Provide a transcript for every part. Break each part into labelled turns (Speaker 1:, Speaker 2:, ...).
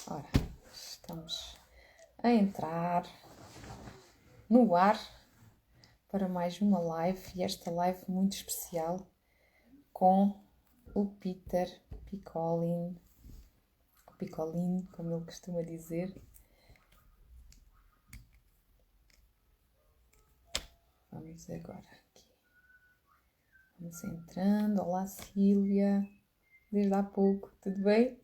Speaker 1: Ora, estamos a entrar no ar para mais uma live, e esta live muito especial com o Peter Picolin, como ele costuma dizer. Vamos agora aqui. Vamos entrando. Olá, Sílvia. Desde há pouco, tudo bem?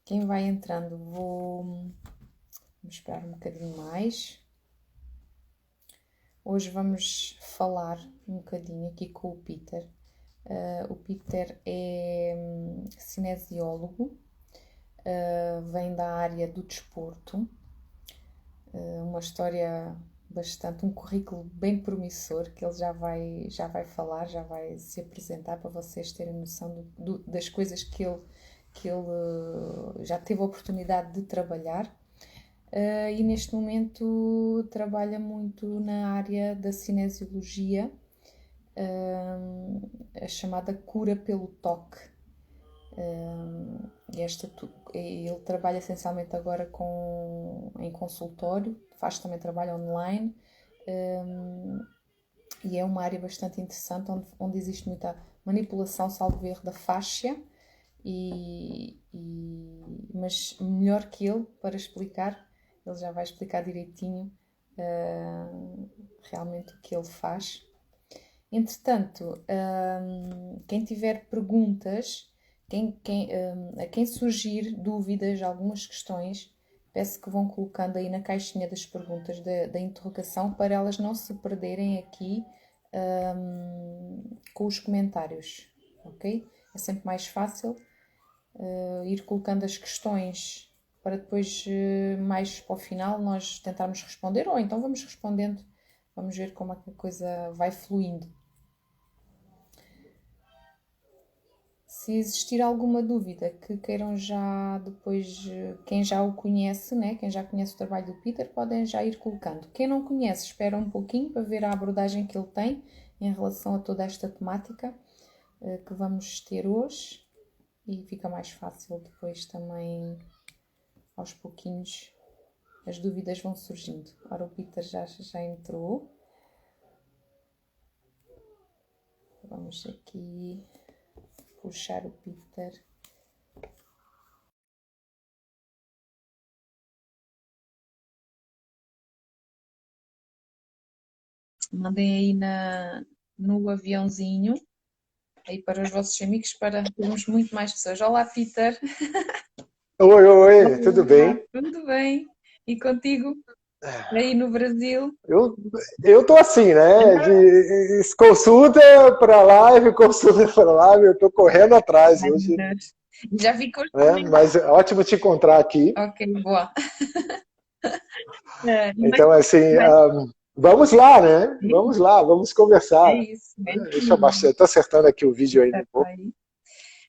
Speaker 1: Quem vai entrando, vou esperar um bocadinho mais. Hoje vamos falar um bocadinho aqui com o Peter. O Peter é cinesiólogo, vem da área do desporto, uma história um currículo bem promissor, que ele já vai falar, já vai se apresentar para vocês terem noção das coisas que ele já teve a oportunidade de trabalhar. E neste momento trabalha muito na área da cinesiologia, a chamada cura pelo toque. Ele trabalha essencialmente agora em consultório, faz também trabalho online, e é uma área bastante interessante onde existe muita manipulação, salvo erro, da fáscia, mas melhor que ele para explicar. Ele já vai explicar direitinho realmente o que ele faz. Entretanto, quem tiver perguntas, a quem surgir dúvidas, algumas questões, peço que vão colocando aí na caixinha das perguntas da interrogação, para elas não se perderem aqui com os comentários, ok? É sempre mais fácil ir colocando as questões para depois, mais para o final, nós tentarmos responder, ou então vamos respondendo, vamos ver como é que a coisa vai fluindo. Se existir alguma dúvida que queiram já depois, quem já o conhece, né? Quem já conhece o trabalho do Peter, podem já ir colocando. Quem não conhece, espera um pouquinho para ver a abordagem que ele tem em relação a toda esta temática que vamos ter hoje, e fica mais fácil depois também, aos pouquinhos, as dúvidas vão surgindo. Ora, o Peter já entrou. Vamos aqui puxar o Peter. Mandem aí no aviãozinho, aí para os vossos amigos, para termos muito mais pessoas. Olá, Peter.
Speaker 2: Oi, tudo bem?
Speaker 1: Tudo bem? E contigo? Aí no Brasil?
Speaker 2: Eu tô assim, né? De consulta para live, consulta para live, eu tô correndo atrás
Speaker 1: Ai, meu
Speaker 2: hoje,
Speaker 1: Deus. Já vi que hoje
Speaker 2: né?
Speaker 1: também.
Speaker 2: Mas é ótimo te encontrar aqui.
Speaker 1: Ok, boa.
Speaker 2: Então, assim, vamos lá, né? Vamos lá, vamos
Speaker 1: É
Speaker 2: conversar.
Speaker 1: isso. Então,
Speaker 2: Deixa eu baixar, tô acertando aqui o vídeo ainda um pouco,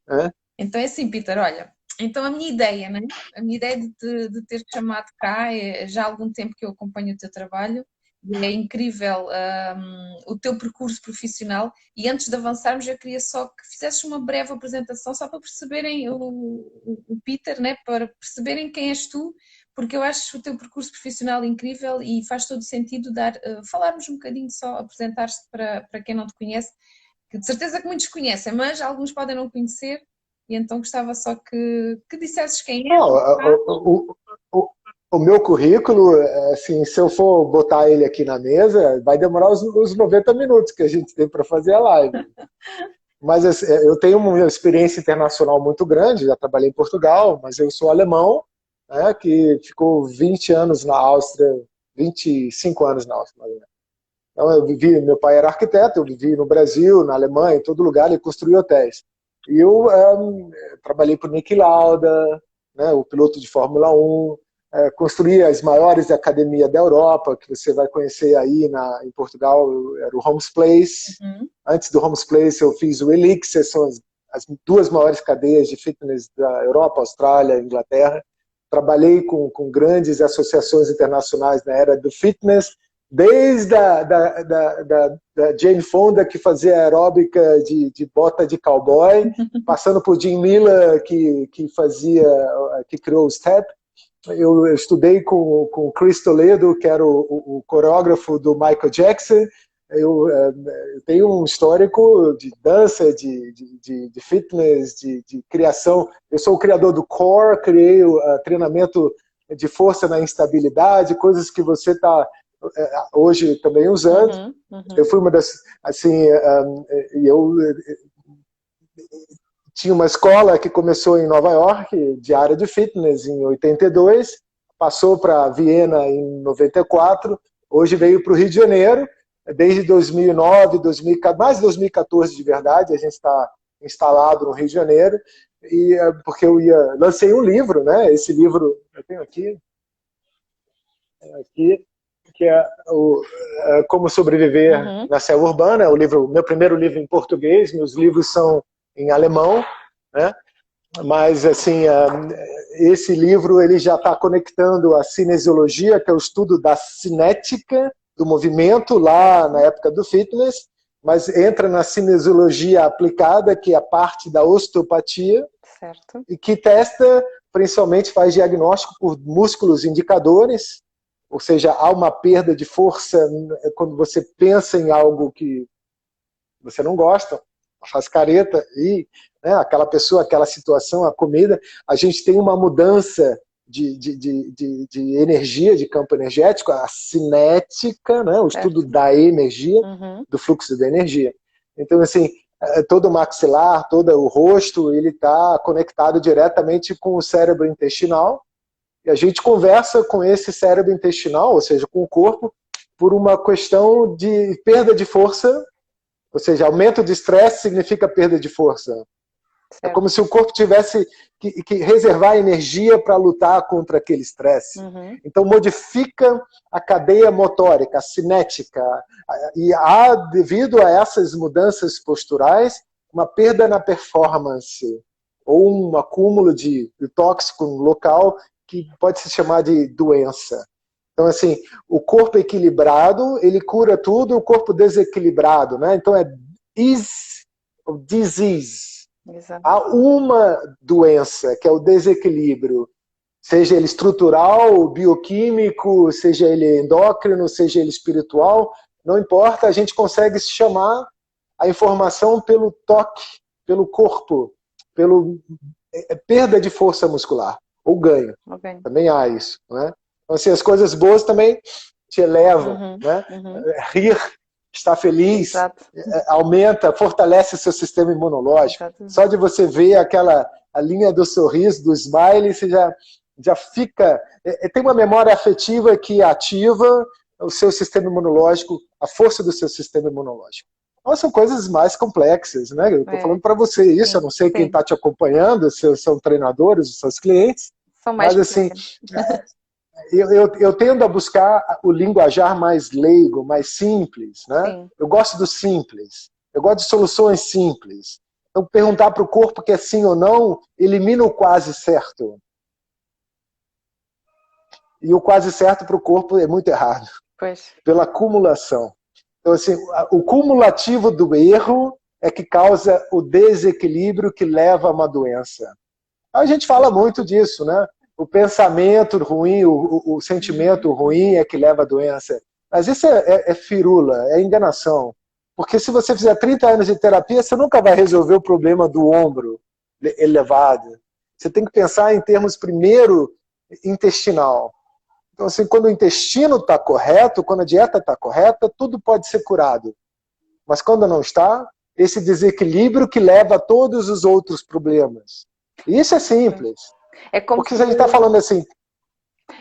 Speaker 2: né?
Speaker 1: então é assim, Peter, olha, então a minha ideia, né? A minha ideia de ter chamado cá já há algum tempo que eu acompanho o teu trabalho, e é incrível o teu percurso profissional, e antes de avançarmos eu queria só que fizesses uma breve apresentação, só para perceberem o Peter, né? Para perceberem quem és tu, porque eu acho o teu percurso profissional incrível e faz todo o sentido falarmos um bocadinho, só apresentar-te para quem não te conhece, que de certeza que muitos conhecem, mas alguns podem não conhecer, e então gostava só que dissesses quem és.
Speaker 2: Não, o, o meu currículo, assim, se eu for botar ele aqui na mesa, vai demorar os 90 minutos que a gente tem para fazer a live. Mas assim, eu tenho uma experiência internacional muito grande, já trabalhei em Portugal, mas eu sou alemão, né, que ficou 20 anos na Áustria, 25 anos na Áustria. Então eu vivi, meu pai era arquiteto, eu vivi no Brasil, na Alemanha, em todo lugar, ele construía hotéis. E eu trabalhei para o Niki Lauda, né, o piloto de Fórmula 1, construí as maiores academias da Europa, que você vai conhecer aí em Portugal, era o Homes Place. Antes do Homes Place eu fiz o Elixir, são as duas maiores cadeias de fitness da Europa, Austrália, Inglaterra. Trabalhei com grandes associações internacionais na era do fitness, desde da Jane Fonda, que fazia aeróbica de bota de cowboy, passando por Jim Miller, que criou o Step. Eu estudei com o Chris Toledo, que era o coreógrafo do Michael Jackson. Eu tenho um histórico de dança, de fitness, de criação. Eu sou o criador do Core, criei o treinamento de força na instabilidade, coisas que você está hoje também usando. Eu fui uma das, assim, eu tinha uma escola que começou em Nova York, de área de fitness, em 82, passou para Viena em 94, hoje veio para o Rio de Janeiro, desde 2009, mais de 2014 de verdade, a gente está instalado no Rio de Janeiro, e porque lancei um livro, né? Esse livro eu tenho aqui, que é Como Sobreviver na Selva Urbana, meu primeiro livro em português, meus livros são em alemão, né? Mas assim, esse livro ele já está conectando a cinesiologia, que é o estudo da cinética do movimento lá na época do fitness, mas entra na cinesiologia aplicada, que é a parte da osteopatia,
Speaker 3: certo.
Speaker 2: E que testa, principalmente faz diagnóstico por músculos indicadores, ou seja, há uma perda de força quando você pensa em algo que você não gosta, faz careta, e né, aquela pessoa, aquela situação, a comida, a gente tem uma mudança de energia, de campo energético, a cinética, né, o estudo da energia, do fluxo da energia. Então, assim, todo o maxilar, todo o rosto, ele está conectado diretamente com o cérebro intestinal, e a gente conversa com esse cérebro intestinal, ou seja, com o corpo, por uma questão de perda de força, ou seja, aumento de estresse significa perda de força. Certo. É como se o corpo tivesse que reservar energia para lutar contra aquele estresse. Então modifica a cadeia motórica, a cinética, e há, devido a essas mudanças posturais, uma perda na performance, ou um acúmulo de tóxico local que pode se chamar de doença. Então, assim, o corpo equilibrado, ele cura tudo, o corpo desequilibrado, né? Então, é disease.
Speaker 3: Exato.
Speaker 2: Há uma doença, que é o desequilíbrio, seja ele estrutural, bioquímico, seja ele endócrino, seja ele espiritual, não importa, a gente consegue chamar a informação pelo toque, pelo corpo, pelo perda de força muscular, ou ganho.
Speaker 3: Okay.
Speaker 2: Também há isso, né? Então, assim, as coisas boas também te elevam, né? Rir, estar feliz, aumenta, fortalece o seu sistema imunológico. Só de você ver a linha do sorriso, do smile, você já fica... Tem uma memória afetiva que ativa o seu sistema imunológico, a força do seu sistema imunológico. Então, são coisas mais complexas, né? Eu estou falando para você isso, eu não sei quem está te acompanhando, se são treinadores, os seus clientes,
Speaker 3: são mais
Speaker 2: mas assim... Eu tendo a buscar o linguajar mais leigo, mais simples, né? Sim. Eu gosto do simples, eu gosto de soluções simples. Então, perguntar para o corpo que é sim ou não, elimina o quase certo. E o quase certo para o corpo é muito errado.
Speaker 3: Pois.
Speaker 2: Pela acumulação. Então, assim, o cumulativo do erro é que causa o desequilíbrio que leva a uma doença. A gente fala muito disso, né? O pensamento ruim, o sentimento ruim é que leva à doença. Mas isso é firula, é enganação. Porque se você fizer 30 anos de terapia, você nunca vai resolver o problema do ombro elevado. Você tem que pensar em termos, primeiro, intestinal. Então, assim, quando o intestino está correto, quando a dieta está correta, tudo pode ser curado. Mas quando não está, esse desequilíbrio que leva a todos os outros problemas. E isso é simples. Porque se a gente está falando assim...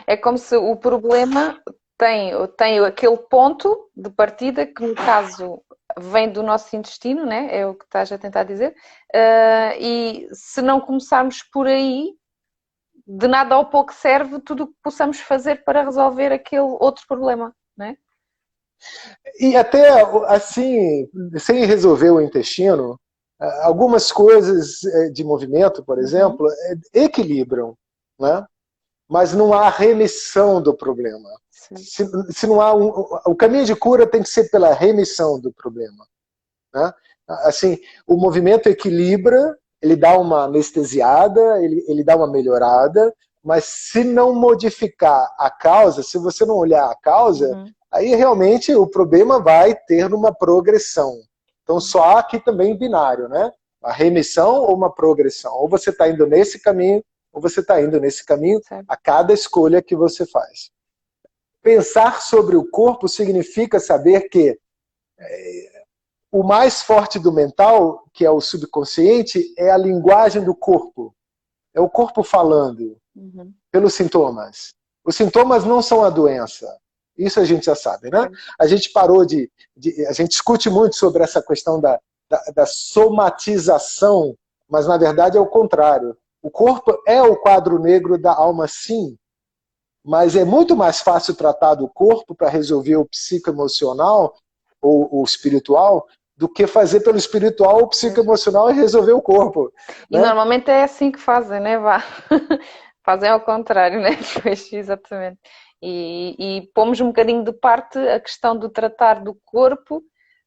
Speaker 3: É como se o problema tem aquele ponto de partida que, no caso, vem do nosso intestino, né? É o que estás a tentar dizer. E se não começarmos por aí, de nada ao pouco serve tudo o que possamos fazer para resolver aquele outro problema, não é?
Speaker 2: E até, assim, sem resolver o intestino... Algumas coisas de movimento, por exemplo, equilibram, né? mas não há remissão do problema. Se não há o caminho de cura tem que ser pela remissão do problema, né? Assim, o movimento equilibra, ele dá uma anestesiada, ele dá uma melhorada, mas se não modificar a causa, se você não olhar a causa, aí realmente o problema vai ter uma progressão. Então só há aqui também binário, né? A remissão ou uma progressão. Ou você está indo nesse caminho, ou você está indo nesse caminho a cada escolha que você faz. Pensar sobre o corpo significa saber que o mais forte do mental, que é o subconsciente, é a linguagem do corpo. É o corpo falando pelos sintomas. Os sintomas não são a doença. Isso a gente já sabe, né? A gente parou a gente discute muito sobre essa questão da somatização, mas na verdade é o contrário. O corpo é o quadro negro da alma, sim, mas é muito mais fácil tratar do corpo para resolver o psicoemocional ou o espiritual do que fazer pelo espiritual o psicoemocional e resolver o corpo.
Speaker 3: E né? Normalmente é assim que fazem, né? Fazem ao contrário, né? Pois, exatamente. E pomos um bocadinho de parte a questão do tratar do corpo,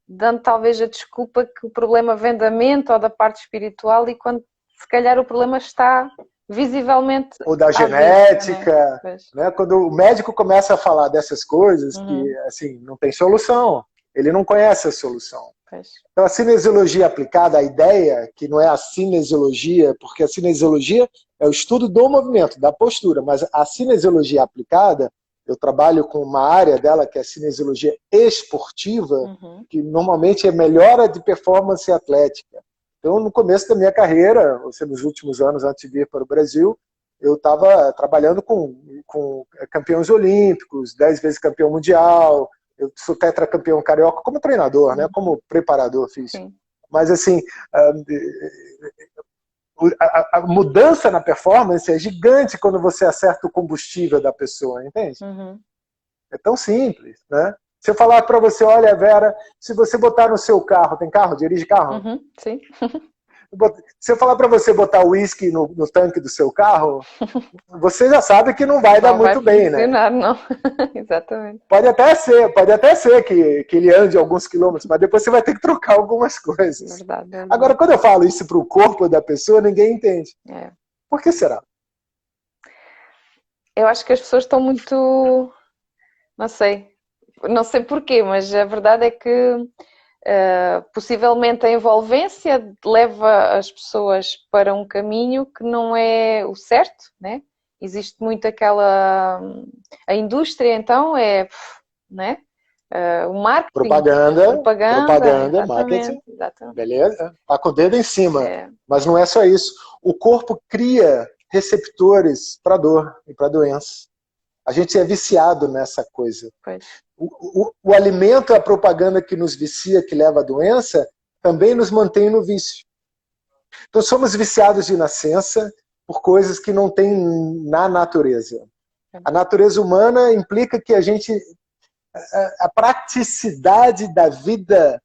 Speaker 3: dando talvez a desculpa que o problema vem da mente ou da parte espiritual, e quando se calhar o problema está visivelmente...
Speaker 2: Ou da genética, né? Quando o médico começa a falar dessas coisas, que assim, não tem solução, ele não conhece a solução. Então a cinesiologia aplicada, a ideia, que não é a cinesiologia, porque a cinesiologia é o estudo do movimento, da postura, mas a cinesiologia aplicada, eu trabalho com uma área dela que é a cinesiologia esportiva, que normalmente é melhora de performance atlética. Então, no começo da minha carreira, ou seja, nos últimos anos antes de vir para o Brasil, eu estava trabalhando com campeões olímpicos, 10 vezes campeão mundial, eu sou tetracampeão carioca como treinador, né? Como preparador físico. Sim. Mas, assim, a mudança na performance é gigante quando você acerta o combustível da pessoa, entende? É tão simples, né? Se eu falar para você, olha, Vera, se você botar no seu carro, tem carro? Dirige carro?
Speaker 3: Sim.
Speaker 2: Se eu falar para você botar uísque no tanque do seu carro, você já sabe que não vai dar muito bem, né?
Speaker 3: Não, exatamente.
Speaker 2: Pode até ser que ele ande alguns quilômetros, mas depois você vai ter que trocar algumas coisas.
Speaker 3: Verdade.
Speaker 2: Agora, quando eu falo isso para o corpo da pessoa, ninguém entende. Por que será?
Speaker 3: Eu acho que as pessoas estão muito... Não sei porquê, mas a verdade é que possivelmente a envolvência leva as pessoas para um caminho que não é o certo, né? Existe muito aquela... A indústria, então, né? O marketing.
Speaker 2: Propaganda, marketing.
Speaker 3: Exatamente.
Speaker 2: Beleza? Tá com o dedo em cima. Mas não é só isso. O corpo cria receptores para dor e para doença. A gente é viciado nessa coisa. O alimento, a propaganda que nos vicia, que leva à doença, também nos mantém no vício. Então somos viciados de nascença por coisas que não tem na natureza. A natureza humana implica que a praticidade da vida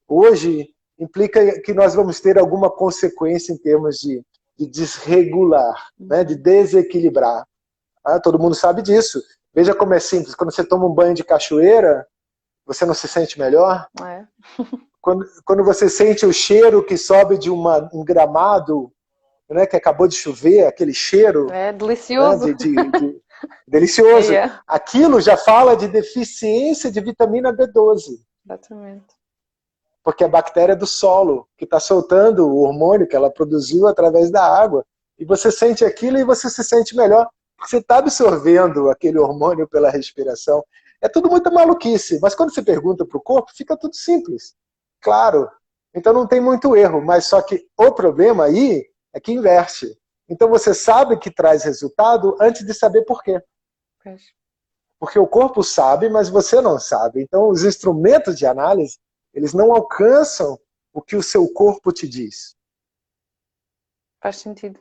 Speaker 2: hoje implica que nós vamos ter alguma consequência em termos de desregular, né, de desequilibrar. Todo mundo sabe disso. Veja como é simples. Quando você toma um banho de cachoeira, você não se sente melhor? Quando você sente o cheiro que sobe de um gramado, né, que acabou de chover, aquele cheiro...
Speaker 3: É delicioso.
Speaker 2: Né, delicioso. Aquilo já fala de deficiência de vitamina B12.
Speaker 3: Exatamente.
Speaker 2: Porque é a bactéria do solo, que está soltando o hormônio que ela produziu através da água. E você sente aquilo e você se sente melhor. Você está absorvendo aquele hormônio pela respiração. É tudo muita maluquice. Mas quando você pergunta para o corpo, fica tudo simples. Claro. Então não tem muito erro. Mas só que o problema aí é que inverte. Então você sabe que traz resultado antes de saber por quê. Porque o corpo sabe, mas você não sabe. Então os instrumentos de análise, eles não alcançam o que o seu corpo te diz.
Speaker 3: Faz sentido.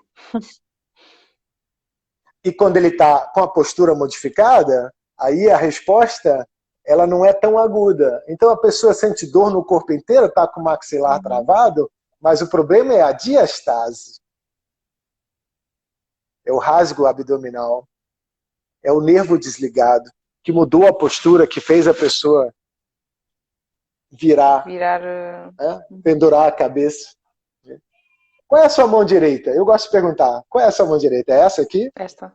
Speaker 2: E quando ele está com a postura modificada, aí a resposta ela não é tão aguda. Então a pessoa sente dor no corpo inteiro, está com o maxilar travado, mas o problema é a diastase. É o rasgo abdominal. é o nervo desligado, que mudou a postura, que fez a pessoa virar, né? Pendurar a cabeça. Qual é a sua mão direita? Eu gosto de perguntar, qual é a sua mão direita? É essa aqui?
Speaker 3: Esta.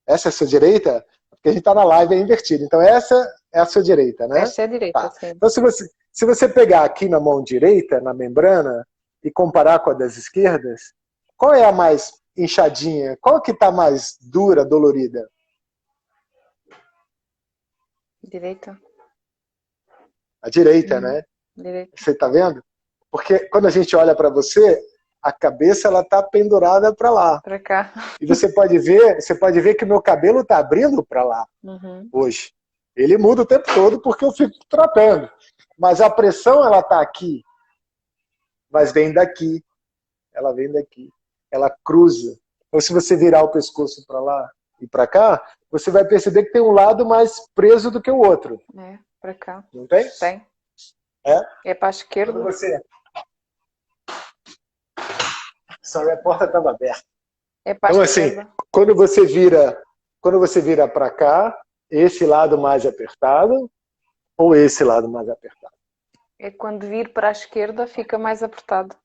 Speaker 2: Essa é a sua direita? Porque a gente está na live, é invertido. Então essa é a sua direita, né?
Speaker 3: Essa é a direita,
Speaker 2: tá.
Speaker 3: sim.
Speaker 2: Então se você pegar aqui na mão direita, na membrana, e comparar com a das esquerdas, qual é a mais inchadinha? Qual que está mais dura, dolorida?
Speaker 3: Direita.
Speaker 2: A direita, né?
Speaker 3: Direita.
Speaker 2: Você está vendo? Porque quando a gente olha para você, a cabeça ela está pendurada para lá.
Speaker 3: Para cá.
Speaker 2: E você pode ver que o meu cabelo está abrindo para lá hoje. Ele muda o tempo todo porque eu fico tratando. Mas a pressão ela está aqui. Mas vem daqui. Ela vem daqui. Ela cruza. Então se você virar o pescoço para lá e para cá, você vai perceber que tem um lado mais preso do que o outro.
Speaker 3: É, para cá.
Speaker 2: Não tem?
Speaker 3: Tem. É para a esquerda.
Speaker 2: Quando você... Sorry, a porta estava aberta.
Speaker 3: É para
Speaker 2: então,
Speaker 3: a esquerda.
Speaker 2: Assim, quando você vira para cá, esse lado mais apertado ou esse lado mais apertado?
Speaker 3: É quando vir para a esquerda fica mais apertado.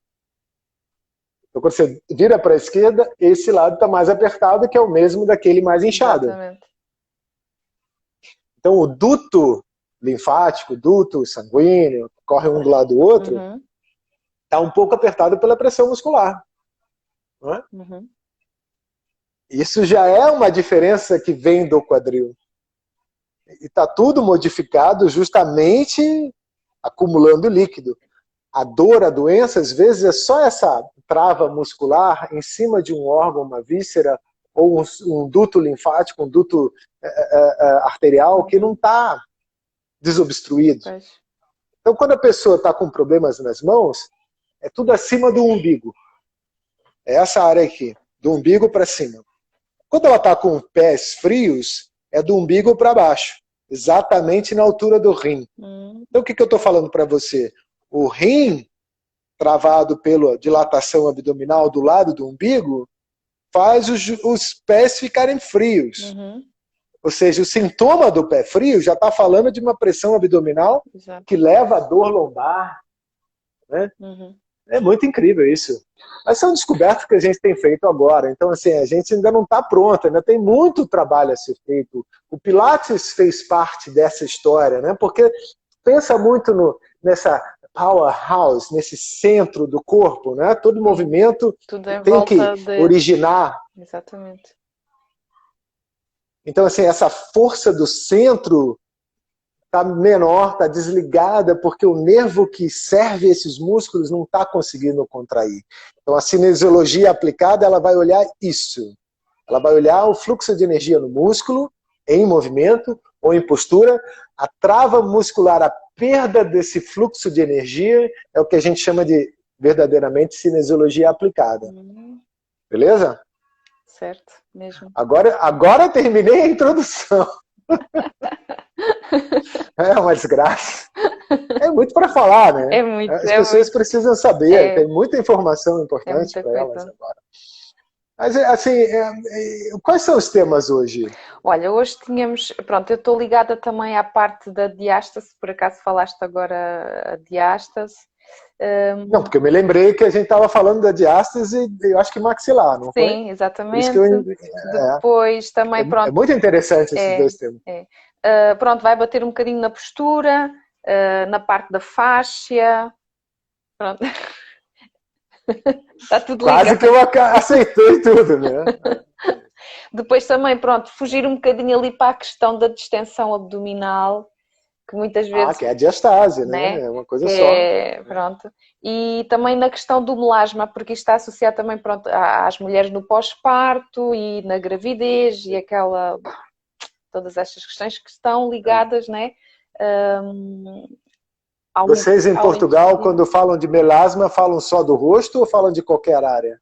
Speaker 2: Então, quando você vira para a esquerda, esse lado está mais apertado, que é o mesmo daquele mais inchado.
Speaker 3: Exatamente.
Speaker 2: Então, o duto linfático, duto sanguíneo, que corre um do lado do outro, está um pouco apertado pela pressão muscular. Não é? Isso já é uma diferença que vem do quadril. E está tudo modificado justamente acumulando líquido. A dor, a doença, às vezes, é só essa trava muscular em cima de um órgão, uma víscera, ou um duto linfático, um duto arterial, que não está desobstruído. Então, quando a pessoa está com problemas nas mãos, é tudo acima do umbigo. É essa área aqui, do umbigo para cima. Quando ela está com pés frios, é do umbigo para baixo, exatamente na altura do rim. Então, o que eu estou falando para você? O rim, travado pela dilatação abdominal do lado do umbigo, faz os pés ficarem frios. Ou seja, o sintoma do pé frio já está falando de uma pressão abdominal que leva a dor lombar. Né? É muito incrível isso. Mas são descobertas que a gente tem feito agora. Então, assim, a gente ainda não está pronto, ainda tem muito trabalho a ser feito. O Pilates fez parte dessa história, né? Porque pensa muito nessa powerhouse, nesse centro do corpo, né? Todo movimento tem que originar.
Speaker 3: Exatamente.
Speaker 2: Então, assim, essa força do centro está menor, está desligada, porque o nervo que serve esses músculos não está conseguindo contrair. Então, a cinesiologia aplicada, ela vai olhar isso. Ela vai olhar o fluxo de energia no músculo, em movimento ou em postura. A trava muscular, a perda desse fluxo de energia, é o que a gente chama de, verdadeiramente, cinesiologia aplicada. Beleza?
Speaker 3: Certo, mesmo.
Speaker 2: Agora terminei a introdução. É uma desgraça. É muito para falar, né?
Speaker 3: É muito.
Speaker 2: As pessoas precisam saber. Tem muita informação importante para elas agora. Mas, assim, quais são os temas hoje?
Speaker 3: Olha, hoje tínhamos... Pronto, eu estou ligada também à parte da diástase. Por acaso falaste agora a diástase.
Speaker 2: Não, porque eu me lembrei que a gente estava falando da diástase e eu acho que maxilar, não foi?
Speaker 3: Sim, exatamente. Depois também, pronto...
Speaker 2: É muito interessante esses dois temas.
Speaker 3: Pronto, vai bater um bocadinho na postura, na parte da fáscia. Pronto. Está tudo ligado.
Speaker 2: Quase que eu aceitei tudo, né?
Speaker 3: Depois também, pronto, fugir um bocadinho ali para a questão da distensão abdominal, que muitas vezes...
Speaker 2: que é a diastase, né? É uma coisa só.
Speaker 3: Pronto. E também na questão do melasma, porque isto está associado também, pronto, às mulheres no pós-parto e na gravidez e aquela... Todas estas questões que estão ligadas, né?
Speaker 2: Vocês em Portugal, quando falam de melasma, falam só do rosto ou falam de qualquer área?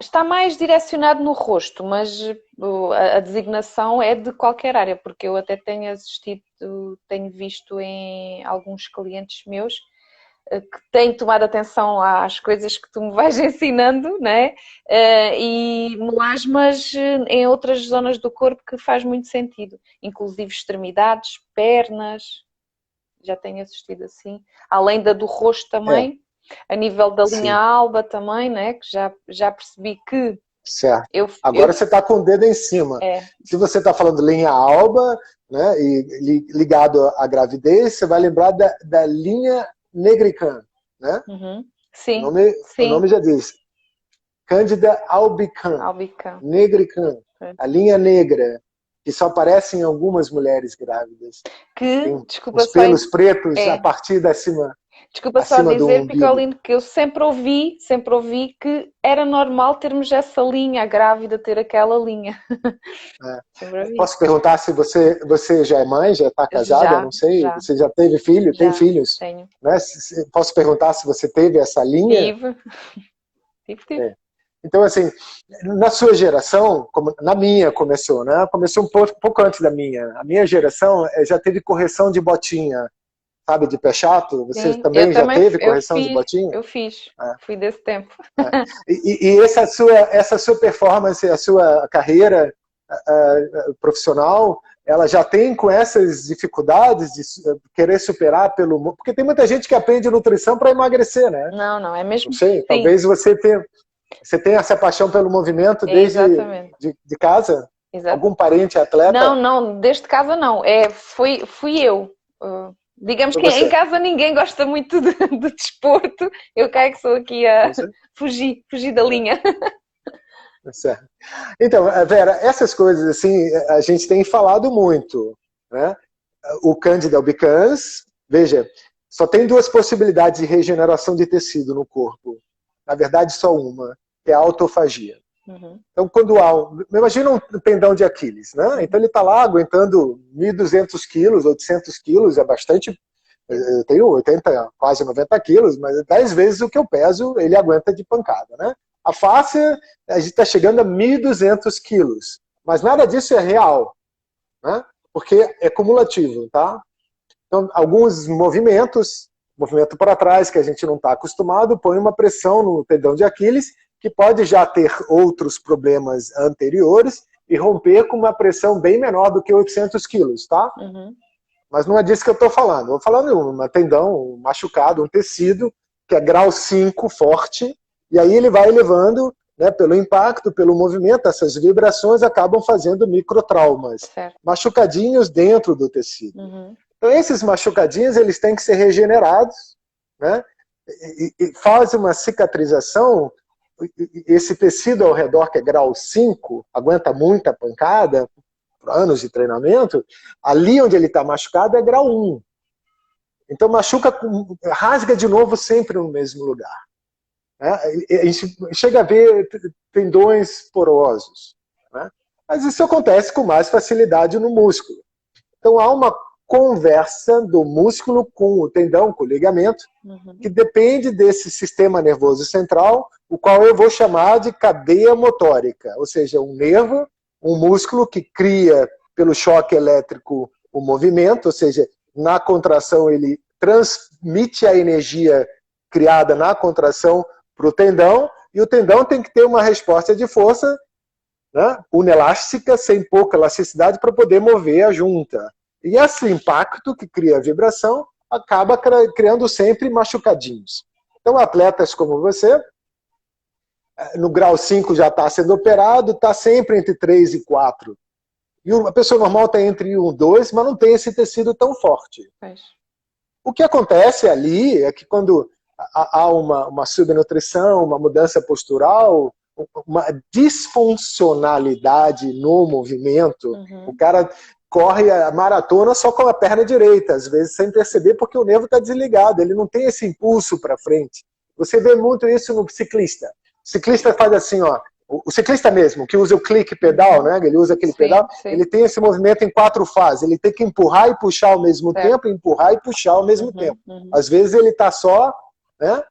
Speaker 3: Está mais direcionado no rosto, mas a designação é de qualquer área, porque eu até tenho assistido, tenho visto em alguns clientes meus que tenho tomado atenção às coisas que tu me vais ensinando, né? E melasmas em outras zonas do corpo que faz muito sentido, inclusive extremidades, pernas, já tenho assistido assim, além da do rosto também, a nível da linha
Speaker 2: sim,
Speaker 3: alba também, né? Que já percebi que
Speaker 2: certo.
Speaker 3: eu,
Speaker 2: Agora você está com o dedo em cima. Se você está falando linha alba, né, e ligado à gravidez, você vai lembrar da linha negricã, né?
Speaker 3: Uhum.
Speaker 2: O
Speaker 3: Sim,
Speaker 2: nome, o
Speaker 3: sim,
Speaker 2: nome já diz. Cândida albicans,
Speaker 3: albicã.
Speaker 2: negricã,
Speaker 3: É.
Speaker 2: a linha negra, que só aparece em algumas mulheres grávidas.
Speaker 3: Que,
Speaker 2: Tem
Speaker 3: desculpa
Speaker 2: os
Speaker 3: só,
Speaker 2: pelos pretos a
Speaker 3: é,
Speaker 2: partir
Speaker 3: desculpa só
Speaker 2: acima do
Speaker 3: dizer,
Speaker 2: umbigo.
Speaker 3: Picolino, que eu sempre ouvi que era normal termos essa linha, a grávida ter aquela linha.
Speaker 2: É.
Speaker 3: Sempre ouvi.
Speaker 2: Posso perguntar se você já é mãe, já está casada?
Speaker 3: Já,
Speaker 2: Não sei.
Speaker 3: já,
Speaker 2: Você já teve filho? Tem
Speaker 3: já
Speaker 2: filhos?
Speaker 3: tenho.
Speaker 2: Né? Posso perguntar se você teve essa linha?
Speaker 3: Tive, tive.
Speaker 2: É. Então, assim, na sua geração, como na minha começou, né? Começou um pouco antes da minha. A minha geração já teve correção de botinha, sabe, de pé chato. Você
Speaker 3: Sim, eu
Speaker 2: também já
Speaker 3: também
Speaker 2: teve correção de botinha?
Speaker 3: eu fiz,
Speaker 2: É.
Speaker 3: fui desse tempo.
Speaker 2: É. E essa sua performance, a sua carreira profissional, ela já tem com essas dificuldades de querer superar pelo... Porque tem muita gente que aprende nutrição para emagrecer, né?
Speaker 3: Não, é
Speaker 2: Não
Speaker 3: mesmo,
Speaker 2: sei,
Speaker 3: sim,
Speaker 2: talvez você tenha essa paixão pelo movimento desde
Speaker 3: exatamente.
Speaker 2: de casa?
Speaker 3: Exato.
Speaker 2: Algum parente atleta?
Speaker 3: Não, desde casa não. Fui eu. Digamos
Speaker 2: Foi
Speaker 3: que em
Speaker 2: você?
Speaker 3: casa ninguém gosta muito de desporto. Eu caio que sou aqui a
Speaker 2: Você?
Speaker 3: fugir da linha.
Speaker 2: Certo. Então, Vera, essas coisas assim, a gente tem falado muito, né? O Candida albicans, veja, só tem duas possibilidades de regeneração de tecido no corpo. Na verdade, só uma, que é a autofagia.
Speaker 3: Uhum.
Speaker 2: Então, quando há imagina um tendão de Aquiles, né? Então ele está lá aguentando 1.200 quilos, 800 quilos, é bastante. Eu tenho 80, quase 90 quilos, mas 10 vezes o que eu peso ele aguenta de pancada, né? A face, a gente está chegando a 1.200 quilos, mas nada disso é real, né? Porque é cumulativo, tá? Então, alguns movimentos, movimento para trás que a gente não está acostumado, põe uma pressão no tendão de Aquiles, que pode já ter outros problemas anteriores e romper com uma pressão bem menor do que 800 quilos, tá?
Speaker 3: Uhum.
Speaker 2: Mas não é disso que eu estou falando. Eu estou falando de um tendão machucado, um tecido, que é grau 5 forte, e aí ele vai elevando, né, pelo impacto, pelo movimento, essas vibrações acabam fazendo microtraumas,
Speaker 3: Certo.
Speaker 2: machucadinhos dentro do tecido.
Speaker 3: Uhum.
Speaker 2: Então esses machucadinhos eles têm que ser regenerados, né, e faz uma cicatrização. Esse tecido ao redor, que é grau 5, aguenta muita pancada, anos de treinamento, ali onde ele está machucado é grau 1. Então machuca, rasga de novo sempre no mesmo lugar. Né? A gente chega a ver tendões porosos. Né? Mas isso acontece com mais facilidade no músculo. Então há uma conversa do músculo com o tendão, com o ligamento, que depende desse sistema nervoso central, o qual eu vou chamar de cadeia motórica, ou seja, um nervo, um músculo que cria pelo choque elétrico o movimento, ou seja, na contração ele transmite a energia criada na contração para o tendão, e o tendão tem que ter uma resposta de força, né, unelástica, sem pouca elasticidade, para poder mover a junta. E esse impacto que cria a vibração acaba criando sempre machucadinhos. Então, atletas como você, no grau 5 já está sendo operado, está sempre entre 3 e 4. E a pessoa normal está entre 1 e 2, mas não tem esse tecido tão forte. O que acontece ali é que quando há uma subnutrição, uma mudança postural, uma disfuncionalidade no movimento, o cara corre a maratona só com a perna direita, às vezes sem perceber, porque o nervo está desligado, ele não tem esse impulso para frente. Você vê muito isso no ciclista. O ciclista faz assim, ó, o ciclista mesmo, que usa o clique pedal, né? Ele usa aquele pedal, ele tem esse movimento em 4 fases. Ele tem que empurrar e puxar ao mesmo tempo, empurrar e puxar ao mesmo tempo. Às vezes ele está só, né?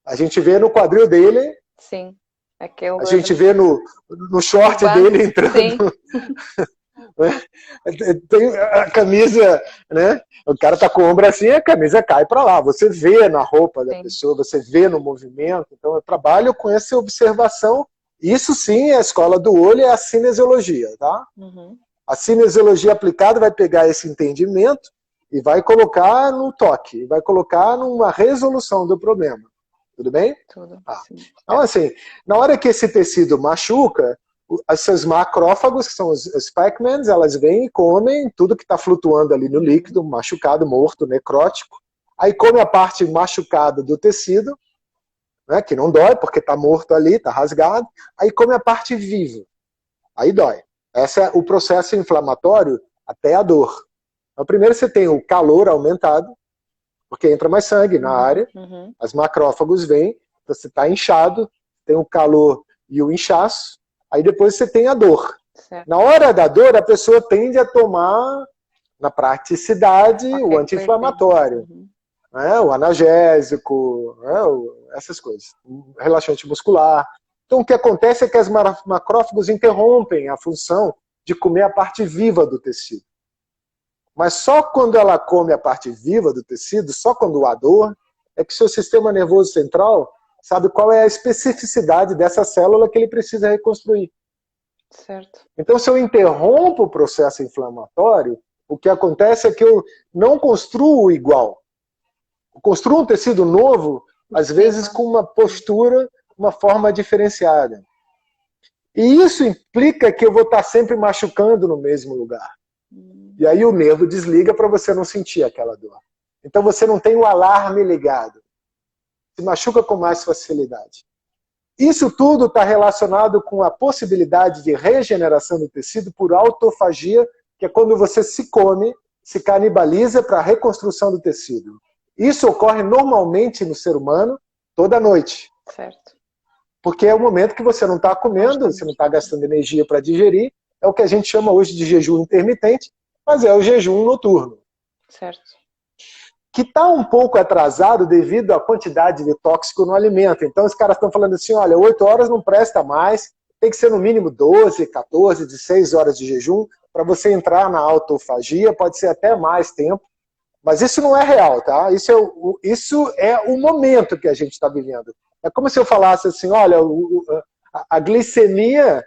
Speaker 2: A gente vê no quadril dele,
Speaker 3: sim.
Speaker 2: A gente vê no short dele entrando Tem a camisa, né? O cara tá com o ombro assim, a camisa cai para lá. Você vê na roupa da pessoa, você vê no movimento. Então eu trabalho com essa observação. Isso sim é a escola do olho, é a cinesiologia, tá?
Speaker 3: Uhum.
Speaker 2: A cinesiologia aplicada vai pegar esse entendimento e vai colocar no toque, vai colocar numa resolução do problema. Tudo bem?
Speaker 3: Tudo.
Speaker 2: Então, assim, na hora que esse tecido machuca, esses macrófagos, que são os Pac-Mans, elas vêm e comem tudo que está flutuando ali no líquido, machucado, morto, necrótico. Aí come a parte machucada do tecido, né, que não dói, porque está morto ali, está rasgado. Aí come a parte viva. Aí dói. Esse é o processo inflamatório até a dor. Então, primeiro você tem o calor aumentado, porque entra mais sangue na área, as macrófagos vêm, você está inchado, tem o calor e o inchaço, aí depois você tem a dor.
Speaker 3: Certo.
Speaker 2: Na hora da dor, a pessoa tende a tomar, na praticidade, o anti-inflamatório, né, o analgésico, né, essas coisas, o relaxante muscular. Então o que acontece é que as macrófagos interrompem a função de comer a parte viva do tecido. Mas só quando ela come a parte viva do tecido, só quando há dor, é que seu sistema nervoso central sabe qual é a especificidade dessa célula que ele precisa reconstruir.
Speaker 3: Certo.
Speaker 2: Então, se eu interrompo o processo inflamatório, o que acontece é que eu não construo igual. Eu construo um tecido novo, às vezes com uma postura, uma forma diferenciada. E isso implica que eu vou estar sempre machucando no mesmo lugar. E aí o nervo desliga para você não sentir aquela dor. Então você não tem o alarme ligado. Se machuca com mais facilidade. Isso tudo está relacionado com a possibilidade de regeneração do tecido por autofagia, que é quando você se come, se canibaliza para a reconstrução do tecido. Isso ocorre normalmente no ser humano toda noite.
Speaker 3: Certo.
Speaker 2: Porque é o momento que você não está comendo, você não está gastando energia para digerir. É o que a gente chama hoje de jejum intermitente, mas é o jejum noturno.
Speaker 3: Certo.
Speaker 2: Que está um pouco atrasado devido à quantidade de tóxico no alimento. Então os caras estão falando assim, olha, 8 horas não presta mais, tem que ser no mínimo 12, 14, 16 horas de jejum para você entrar na autofagia, pode ser até mais tempo. Mas isso não é real, tá? Isso é o momento que a gente está vivendo. É como se eu falasse assim, olha, a glicemia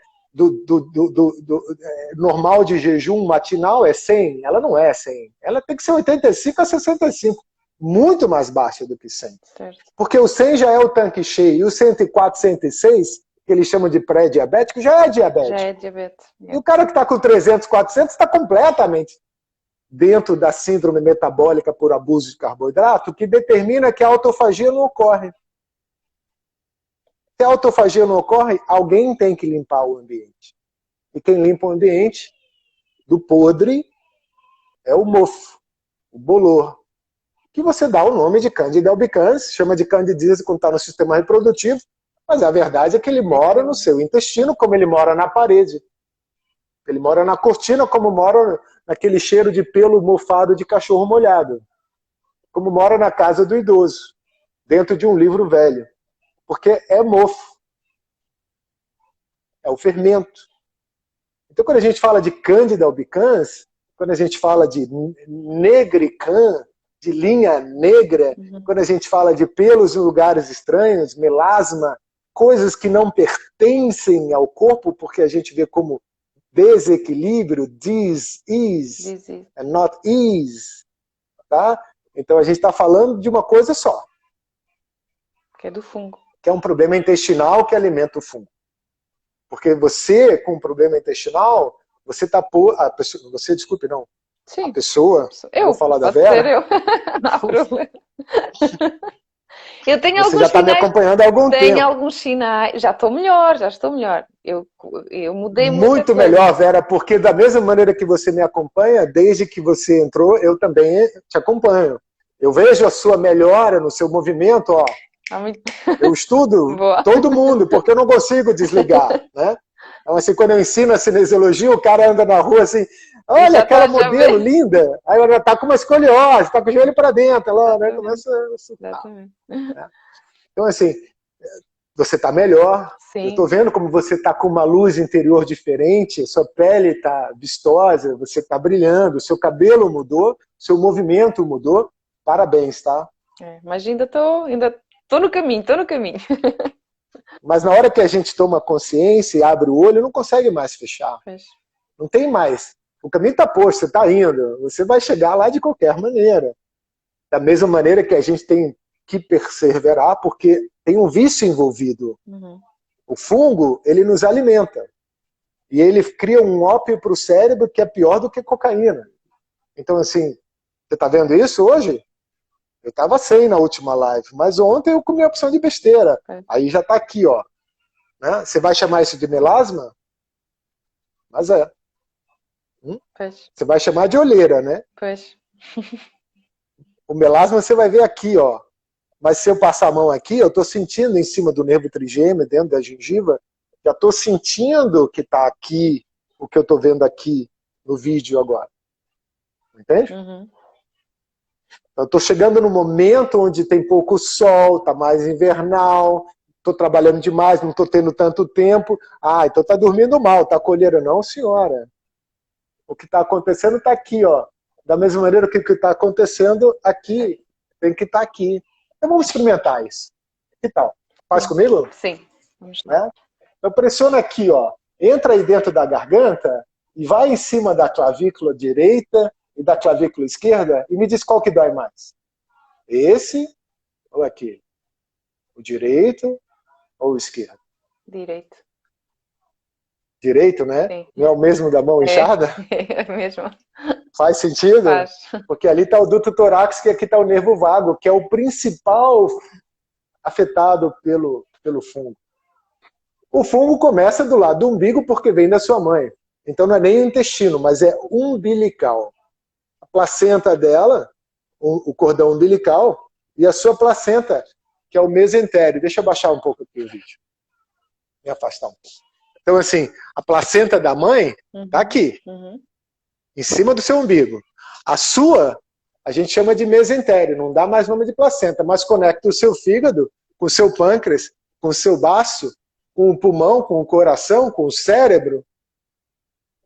Speaker 2: normal de jejum matinal é 100, ela não é 100. Ela tem que ser 85 a 65, muito mais baixa do que 100.
Speaker 3: Certo.
Speaker 2: Porque o 100 já é o tanque cheio, e o 104, 106, que eles chamam de pré-diabético, já é diabetes.
Speaker 3: Já é diabetes.
Speaker 2: E o cara que está com 300, 400 está completamente dentro da síndrome metabólica por abuso de carboidrato, que determina que a autofagia não ocorre. Se a autofagia não ocorre, alguém tem que limpar o ambiente. E quem limpa o ambiente do podre é o mofo, o bolor, que você dá o nome de Candida albicans, chama de candidíase quando está no sistema reprodutivo, mas a verdade é que ele mora no seu intestino, como ele mora na parede. Ele mora na cortina, como mora naquele cheiro de pelo mofado de cachorro molhado. Como mora na casa do idoso, dentro de um livro velho. Porque é mofo. É o fermento. Então, quando a gente fala de Candida albicans, quando a gente fala de negricã, de linha negra, quando a gente fala de pelos em lugares estranhos, melasma, coisas que não pertencem ao corpo, porque a gente vê como desequilíbrio, dis-ease, and not ease. Tá? Então, a gente está falando de uma coisa só.
Speaker 3: Que é do fungo.
Speaker 2: Que é um problema intestinal que alimenta o fungo. Porque você, com um problema intestinal, você está a pessoa, você, desculpe, não.
Speaker 3: Sim.
Speaker 2: A pessoa,
Speaker 3: eu
Speaker 2: vou falar da
Speaker 3: pode
Speaker 2: Vera.
Speaker 3: Ser eu. Não há problema. Eu tenho
Speaker 2: você
Speaker 3: alguns
Speaker 2: já está me
Speaker 3: sinais,
Speaker 2: acompanhando há algum tempo.
Speaker 3: tenho alguns sinais, já estou melhor. Eu mudei
Speaker 2: muito melhor, Vera, porque da mesma maneira que você me acompanha, desde que você entrou, eu também te acompanho. Eu vejo a sua melhora no seu movimento, ó. Eu estudo todo mundo, porque eu não consigo desligar, né? Então, assim, quando eu ensino a cinesiologia, o cara anda na rua assim, olha aquela modelo linda, aí ela tá com uma escoliose, tá com o joelho para dentro, ela, né, começa a assustar, né? Então, assim, você está melhor.
Speaker 3: Sim.
Speaker 2: Eu estou vendo como você está com uma luz interior diferente, sua pele está vistosa, você está brilhando, seu cabelo mudou, seu movimento mudou. Parabéns, tá?
Speaker 3: Mas ainda tô no caminho, tô no caminho.
Speaker 2: Mas na hora que a gente toma consciência e abre o olho, não consegue mais fechar.
Speaker 3: Pois.
Speaker 2: Não tem mais. O caminho está posto, você está indo. Você vai chegar lá de qualquer maneira. Da mesma maneira que a gente tem que perseverar, porque tem um vício envolvido.
Speaker 3: Uhum.
Speaker 2: O fungo, ele nos alimenta. E ele cria um ópio para o cérebro que é pior do que cocaína. Então, assim, você está vendo isso hoje? Eu estava sem na última live, mas ontem eu comi a opção de besteira. Aí já está aqui, ó. Né? Você vai chamar isso de melasma? Mas é. Você vai chamar de olheira, né?
Speaker 3: Pois.
Speaker 2: O melasma você vai ver aqui, ó. Mas se eu passar a mão aqui, eu estou sentindo em cima do nervo trigêmeo, dentro da gengiva, já estou sentindo que está aqui, o que eu estou vendo aqui no vídeo agora. Entende?
Speaker 3: Uhum.
Speaker 2: Eu estou chegando no momento onde tem pouco sol, está mais invernal, estou trabalhando demais, não estou tendo tanto tempo. Ah, então está dormindo mal, está colheira. Não, senhora. O que está acontecendo está aqui, ó. Da mesma maneira que o que está acontecendo aqui, tem que estar aqui. Então vamos experimentar isso. Que tal? Faz comigo?
Speaker 3: Sim. Vamos lá.
Speaker 2: Então pressiona aqui, ó. Entra aí dentro da garganta e vai em cima da clavícula direita e da clavícula esquerda e me diz qual que dói mais. Esse ou aquele? O direito ou o esquerdo?
Speaker 3: Direito.
Speaker 2: Direito, né?
Speaker 3: Sim.
Speaker 2: Não é o mesmo da mão inchada?
Speaker 3: É mesmo.
Speaker 2: Faz sentido?
Speaker 3: Faz.
Speaker 2: Porque ali está o duto torácico e aqui está o nervo vago, que é o principal afetado pelo fungo. O fungo começa do lado do umbigo porque vem da sua mãe. Então não é nem o intestino, mas é umbilical. A placenta dela, o cordão umbilical, e a sua placenta, que é o mesentério. Deixa eu baixar um pouco aqui o vídeo. Me afastar um pouco. Então, assim, a placenta da mãe está aqui, em cima do seu umbigo. A sua, a gente chama de mesentério, não dá mais nome de placenta, mas conecta o seu fígado com o seu pâncreas, com o seu baço, com o pulmão, com o coração, com o cérebro,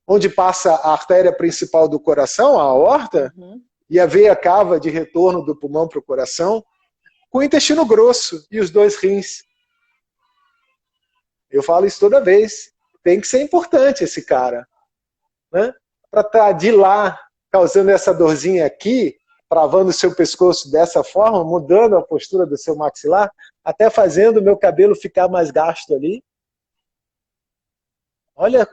Speaker 2: onde passa a artéria principal do coração, a aorta, e a veia cava de retorno do pulmão para o coração, com o intestino grosso e os 2 rins. Eu falo isso toda vez. Tem que ser importante esse cara. Né? Para estar de lá, causando essa dorzinha aqui, travando o seu pescoço dessa forma, mudando a postura do seu maxilar, até fazendo o meu cabelo ficar mais gasto ali. Olha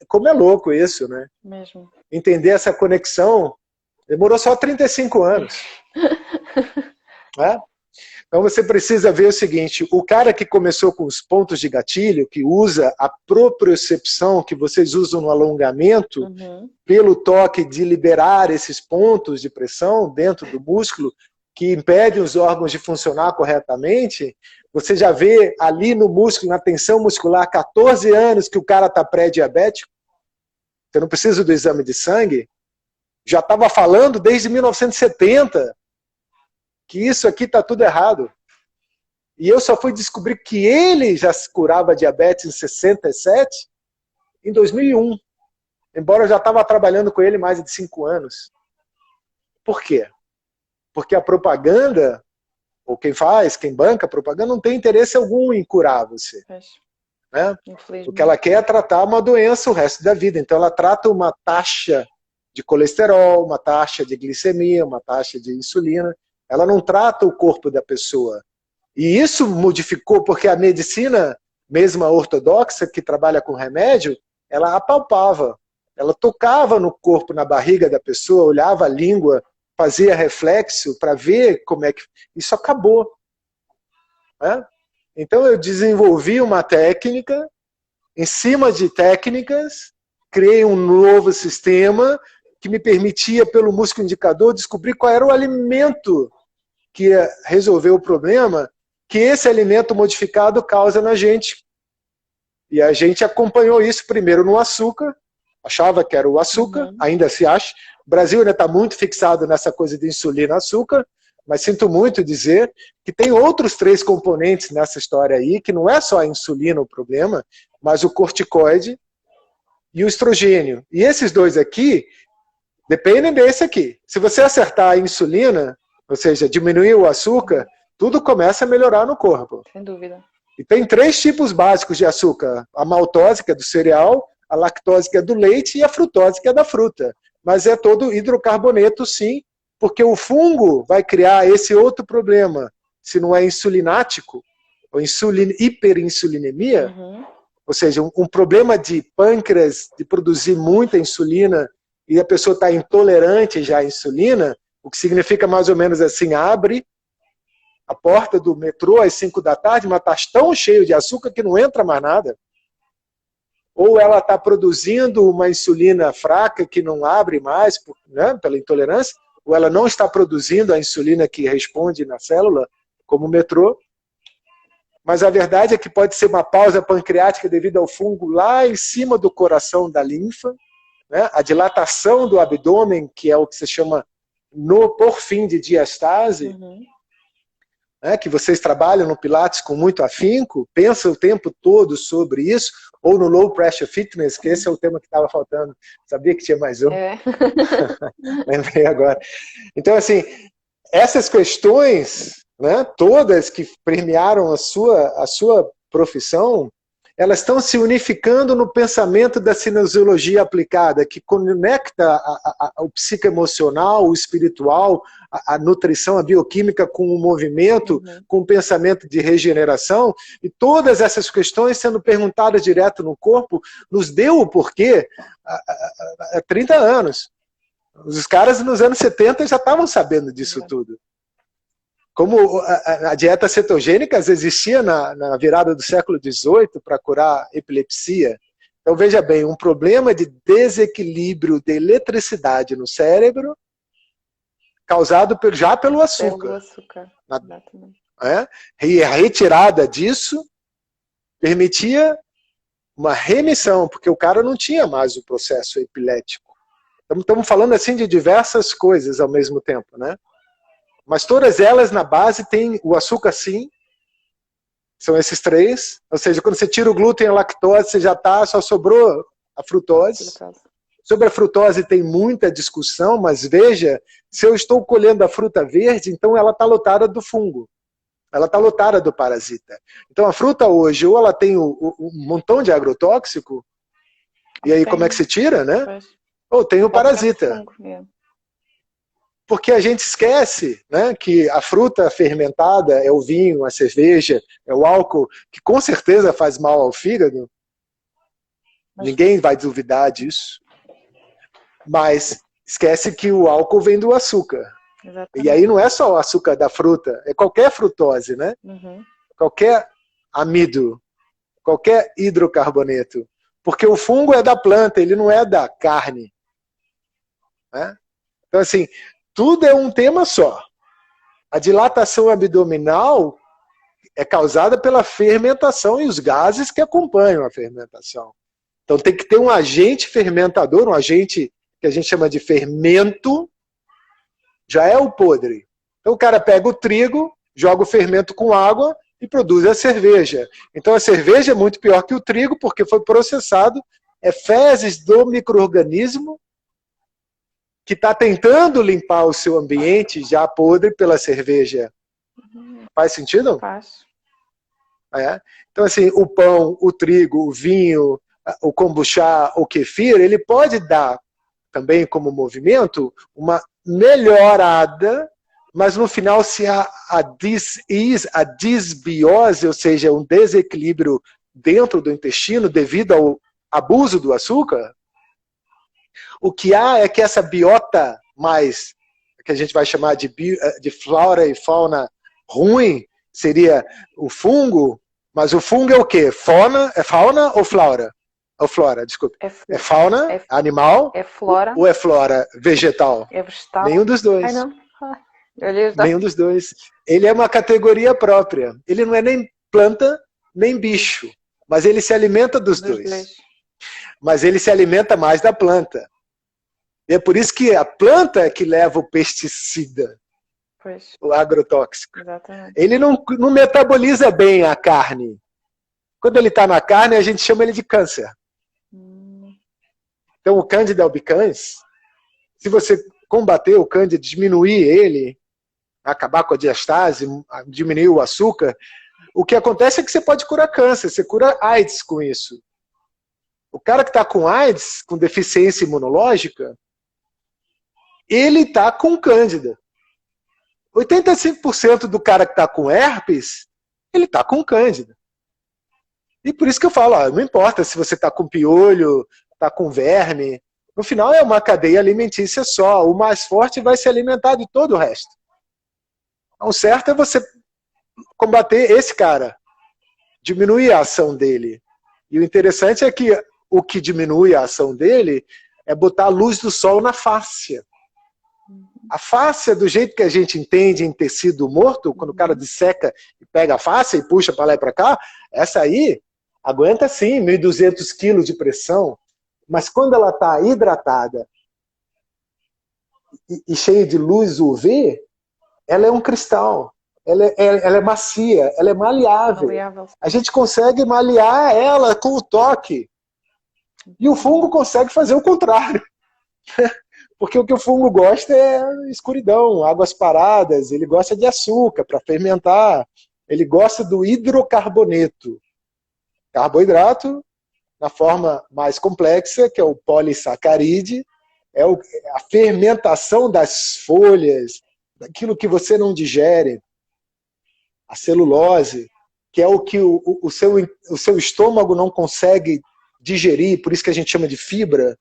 Speaker 2: como é louco isso, né?
Speaker 3: Mesmo.
Speaker 2: Entender essa conexão demorou só 35 anos. Né? Então você precisa ver o seguinte, o cara que começou com os pontos de gatilho, que usa a propriocepção que vocês usam no alongamento, pelo toque de liberar esses pontos de pressão dentro do músculo, que impedem os órgãos de funcionar corretamente, você já vê ali no músculo, na tensão muscular, 14 anos que o cara está pré-diabético, você não precisa do exame de sangue, já estava falando desde 1970, que isso aqui está tudo errado. E eu só fui descobrir que ele já curava diabetes em 67, em 2001. Embora eu já estava trabalhando com ele mais de 5 anos. Por quê? Porque a propaganda, ou quem faz, quem banca a propaganda, não tem interesse algum em curar você. Né? O que ela quer é tratar uma doença o resto da vida. Então ela trata uma taxa de colesterol, uma taxa de glicemia, uma taxa de insulina. Ela não trata o corpo da pessoa. E isso modificou porque a medicina, mesmo a ortodoxa, que trabalha com remédio, ela apalpava. Ela tocava no corpo, na barriga da pessoa, olhava a língua, fazia reflexo para ver como é que... Isso acabou. Né? Então eu desenvolvi uma técnica, em cima de técnicas, criei um novo sistema que me permitia, pelo músculo indicador, descobrir qual era o alimento que ia resolver o problema que esse alimento modificado causa na gente. E a gente acompanhou isso primeiro no açúcar, achava que era o açúcar, ainda se acha. O Brasil ainda está muito fixado nessa coisa de insulina e açúcar, mas sinto muito dizer que tem outros 3 componentes nessa história aí, que não é só a insulina o problema, mas o corticoide e o estrogênio. E esses 2 aqui dependem desse aqui. Se você acertar a insulina, ou seja, diminuir o açúcar, tudo começa a melhorar no corpo.
Speaker 3: Sem dúvida.
Speaker 2: E tem 3 tipos básicos de açúcar. A maltose, que é do cereal, a lactose, que é do leite, e a frutose, que é da fruta. Mas é todo hidrocarboneto, sim, porque o fungo vai criar esse outro problema. Se não é insulinático, ou hiperinsulinemia, ou seja, um problema de pâncreas, de produzir muita insulina, e a pessoa está intolerante já à insulina, o que significa mais ou menos assim, abre a porta do metrô às 5 da tarde, mas está tão cheio de açúcar que não entra mais nada. Ou ela está produzindo uma insulina fraca que não abre mais, né, pela intolerância, ou ela não está produzindo a insulina que responde na célula, como o metrô. Mas a verdade é que pode ser uma pausa pancreática devido ao fungo lá em cima do coração da linfa, né, a dilatação do abdômen, que é o que se chama por fim de diastase, né, que vocês trabalham no Pilates com muito afinco, pensam o tempo todo sobre isso, ou no Low Pressure Fitness, que esse é o tema que estava faltando. Sabia que tinha mais um? Lembrei agora. Então, assim, essas questões, né, todas que permearam a sua profissão, elas estão se unificando no pensamento da cinesiologia aplicada, que conecta o psicoemocional, o espiritual, a nutrição, a bioquímica com o movimento, com o pensamento de regeneração, e todas essas questões sendo perguntadas direto no corpo, nos deu o porquê há 30 anos. Os caras nos anos 70 já estavam sabendo disso tudo. Como a dieta cetogênica existia na virada do século XVIII para curar epilepsia. Então, veja bem, um problema de desequilíbrio de eletricidade no cérebro causado já pelo açúcar.
Speaker 3: Pelo açúcar, exatamente.
Speaker 2: E a retirada disso permitia uma remissão, porque o cara não tinha mais o processo epilético. Estamos falando assim de diversas coisas ao mesmo tempo, né? Mas todas elas na base têm o açúcar sim, são esses 3. Ou seja, quando você tira o glúten e a lactose, você já só sobrou a frutose. Sobre a frutose tem muita discussão, mas veja, se eu estou colhendo a fruta verde, então ela está lotada do fungo. Ela está lotada do parasita. Então a fruta hoje, ou ela tem um montão de agrotóxico, e aí como é que se tira, né? Ou tem o parasita. Porque a gente esquece, né, que a fruta fermentada é o vinho, a cerveja, é o álcool, que com certeza faz mal ao fígado. Ninguém vai duvidar disso. Mas esquece que o álcool vem do açúcar. Exatamente. E aí não é só o açúcar da fruta, é qualquer frutose, né? Qualquer amido, qualquer hidrocarboneto. Porque o fungo é da planta, ele não é da carne. Né? Então, assim, tudo é um tema só. A dilatação abdominal é causada pela fermentação e os gases que acompanham a fermentação. Então tem que ter um agente fermentador, um agente que a gente chama de fermento, já é o podre. Então o cara pega o trigo, joga o fermento com água e produz a cerveja. Então a cerveja é muito pior que o trigo porque foi processado, é fezes do micro-organismo que está tentando limpar o seu ambiente já podre pela cerveja. Faz sentido?
Speaker 3: Faz.
Speaker 2: Então, assim, o pão, o trigo, o vinho, o kombucha, o kefir, ele pode dar também como movimento uma melhorada, mas no final, se a disbiose, ou seja, um desequilíbrio dentro do intestino devido ao abuso do açúcar, o que há é que essa biota mais, que a gente vai chamar de flora e fauna ruim, seria o fungo, mas o fungo é o quê? É fauna ou flora? Ou flora, desculpe. É fauna, animal,
Speaker 3: é flora,
Speaker 2: ou é flora vegetal?
Speaker 3: É vegetal.
Speaker 2: Nenhum dos dois.
Speaker 3: Ai, não.
Speaker 2: Nenhum dos dois. Ele é uma categoria própria. Ele não é nem planta, nem bicho. Mas ele se alimenta dos dois. Mas ele se alimenta mais da planta. E é por isso que a planta é que leva o pesticida.
Speaker 3: Pois,
Speaker 2: o agrotóxico.
Speaker 3: exatamente.
Speaker 2: Ele não metaboliza bem a carne. Quando ele está na carne, a gente chama ele de câncer. Então, o Candida albicans, se você combater o Candida, diminuir ele, acabar com a diastase, diminuir o açúcar, o que acontece é que você pode curar câncer, você cura AIDS com isso. O cara que está com AIDS, com deficiência imunológica, ele está com Candida. 85% do cara que está com herpes, ele está com Candida. E por isso que eu falo, ó, não importa se você está com piolho, está com verme, no final é uma cadeia alimentícia só. O mais forte vai se alimentar de todo o resto. Então, o certo é você combater esse cara, diminuir a ação dele. E o interessante é que o que diminui a ação dele é botar a luz do sol na fáscia. A fáscia, do jeito que a gente entende em tecido morto, quando o cara disseca e pega a fáscia e puxa para lá e para cá, essa aí aguenta sim 1.200 quilos de pressão, mas quando ela está hidratada e cheia de luz UV, ela é um cristal, ela é macia, ela é maleável. A gente consegue malear ela com o toque. E o fungo consegue fazer o contrário. Porque o que o fungo gosta é escuridão, águas paradas, ele gosta de açúcar para fermentar, ele gosta do hidrocarboneto. Carboidrato, na forma mais complexa, que é o polissacarídeo, é a fermentação das folhas, daquilo que você não digere, a celulose, que é o que o seu estômago não consegue digerir, por isso que a gente chama de fibra,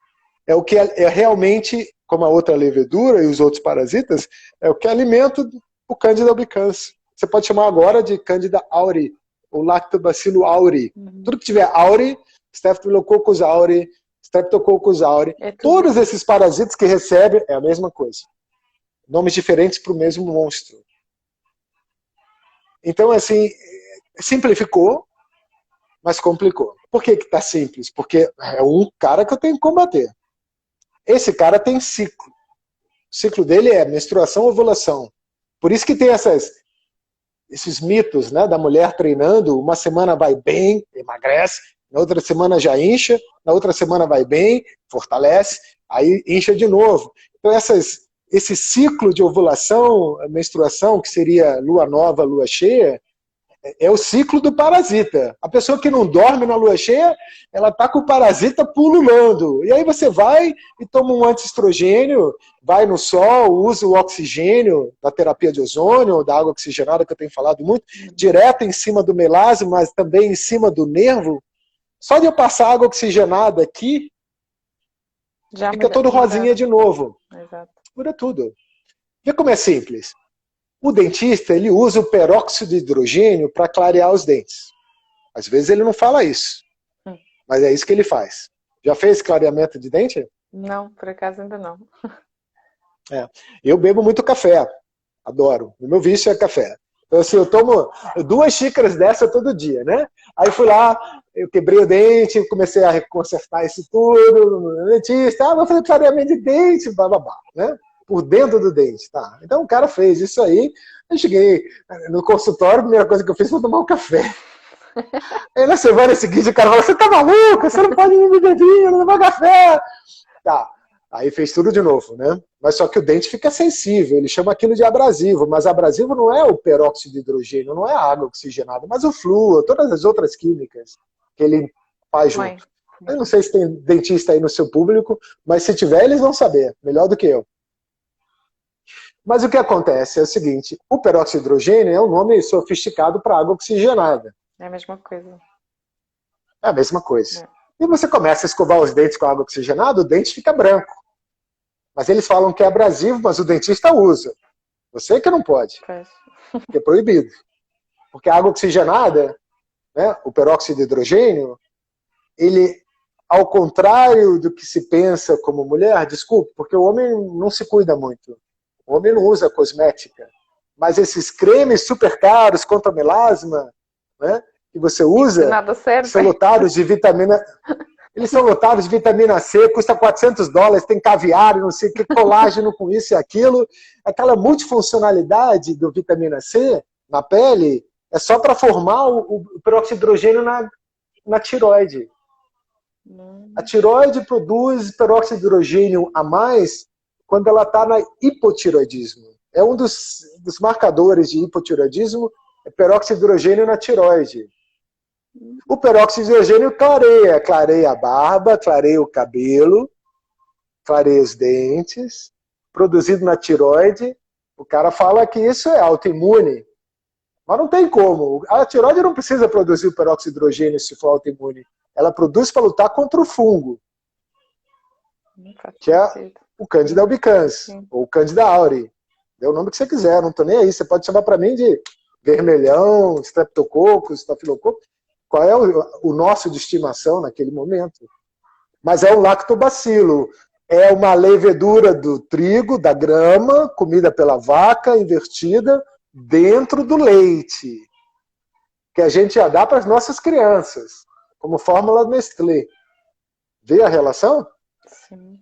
Speaker 2: é o que é realmente, como a outra levedura e os outros parasitas, é o que alimenta o Candida albicans. Você pode chamar agora de Candida auris, ou Lactobacillus aureus. Tudo que tiver aureus, Staphylococcus aureus, Streptococcus aureus, todos esses parasitas que recebem é a mesma coisa. Nomes diferentes para o mesmo monstro. Então, assim, simplificou, mas complicou. Por que está simples? Porque é um cara que eu tenho que combater. Esse cara tem ciclo. O ciclo dele é menstruação, ovulação. Por isso que tem esses mitos, né, da mulher treinando, uma semana vai bem, emagrece, na outra semana já incha, na outra semana vai bem, fortalece, aí incha de novo. Então esse ciclo de ovulação, menstruação, que seria lua nova, lua cheia, é o ciclo do parasita. A pessoa que não dorme na lua cheia, ela está com o parasita pululando. E aí você vai e toma um antiestrogênio, vai no sol, usa o oxigênio da terapia de ozônio, da água oxigenada, que eu tenho falado muito, direto em cima do melasma, mas também em cima do nervo. Só de eu passar água oxigenada aqui, já fica todo rosinha de novo.
Speaker 3: Exato.
Speaker 2: Cura tudo. Vê como é simples. O dentista, ele usa o peróxido de hidrogênio para clarear os dentes. Às vezes ele não fala isso, mas é isso que ele faz. Já fez clareamento de dente?
Speaker 3: Não, por acaso ainda não.
Speaker 2: Eu bebo muito café, adoro. O meu vício é café. Então, assim, eu tomo 2 xícaras dessa todo dia, né? Aí fui lá, eu quebrei o dente, comecei a consertar isso tudo, no dentista, vou fazer clareamento de dente, bababá, né? Por dentro do dente, tá? Então o cara fez isso aí, eu cheguei no consultório, a primeira coisa que eu fiz foi tomar um café. Aí na semana seguinte o cara falou, você tá maluco? Você não pode ir beber, não tomar café. Tá, aí fez tudo de novo, né? Mas só que o dente fica sensível, ele chama aquilo de abrasivo, mas abrasivo não é o peróxido de hidrogênio, não é a água oxigenada, mas o flúor, todas as outras químicas que ele faz junto. Eu não sei se tem dentista aí no seu público, mas se tiver, eles vão saber, melhor do que eu. Mas o que acontece é o seguinte, o peróxido de hidrogênio é um nome sofisticado para água oxigenada.
Speaker 3: É a mesma coisa.
Speaker 2: É a mesma coisa. E você começa a escovar os dentes com água oxigenada, o dente fica branco. Mas eles falam que é abrasivo, mas o dentista usa. Você que não pode. Porque é proibido. Porque a água oxigenada, né, o peróxido de hidrogênio, ele, ao contrário do que se pensa como mulher, desculpe, porque o homem não se cuida muito. O homem não usa cosmética. Mas esses cremes super caros contra melasma, né, que você usa,
Speaker 3: nada serve.
Speaker 2: são lotados de vitamina... Eles são lotados de vitamina C, custa $400, tem caviar, não sei o que, colágeno com isso e aquilo. Aquela multifuncionalidade do vitamina C na pele é só para formar o peróxido de hidrogênio na tireoide. A tireoide produz peróxido de hidrogênio a mais quando ela está na hipotireoidismo. É um dos marcadores de hipotireoidismo, é peróxido de hidrogênio na tireoide. O peróxido de hidrogênio clareia a barba, clareia o cabelo, clareia os dentes, produzido na tireoide. O cara fala que isso é autoimune, mas não tem como. A tireoide não precisa produzir o peróxido de hidrogênio se for autoimune. Ela produz para lutar contra o fungo, que é o Candida albicans, ou Candida auris. Dê o nome que você quiser, não estou nem aí. Você pode chamar para mim de vermelhão, streptococcus, estafilococcus. Qual é o nosso de estimação naquele momento? Mas é um lactobacilo. É uma levedura do trigo, da grama, comida pela vaca, invertida, dentro do leite. Que a gente já dá para as nossas crianças, como fórmula Nestlé. Vê a relação?
Speaker 3: Sim.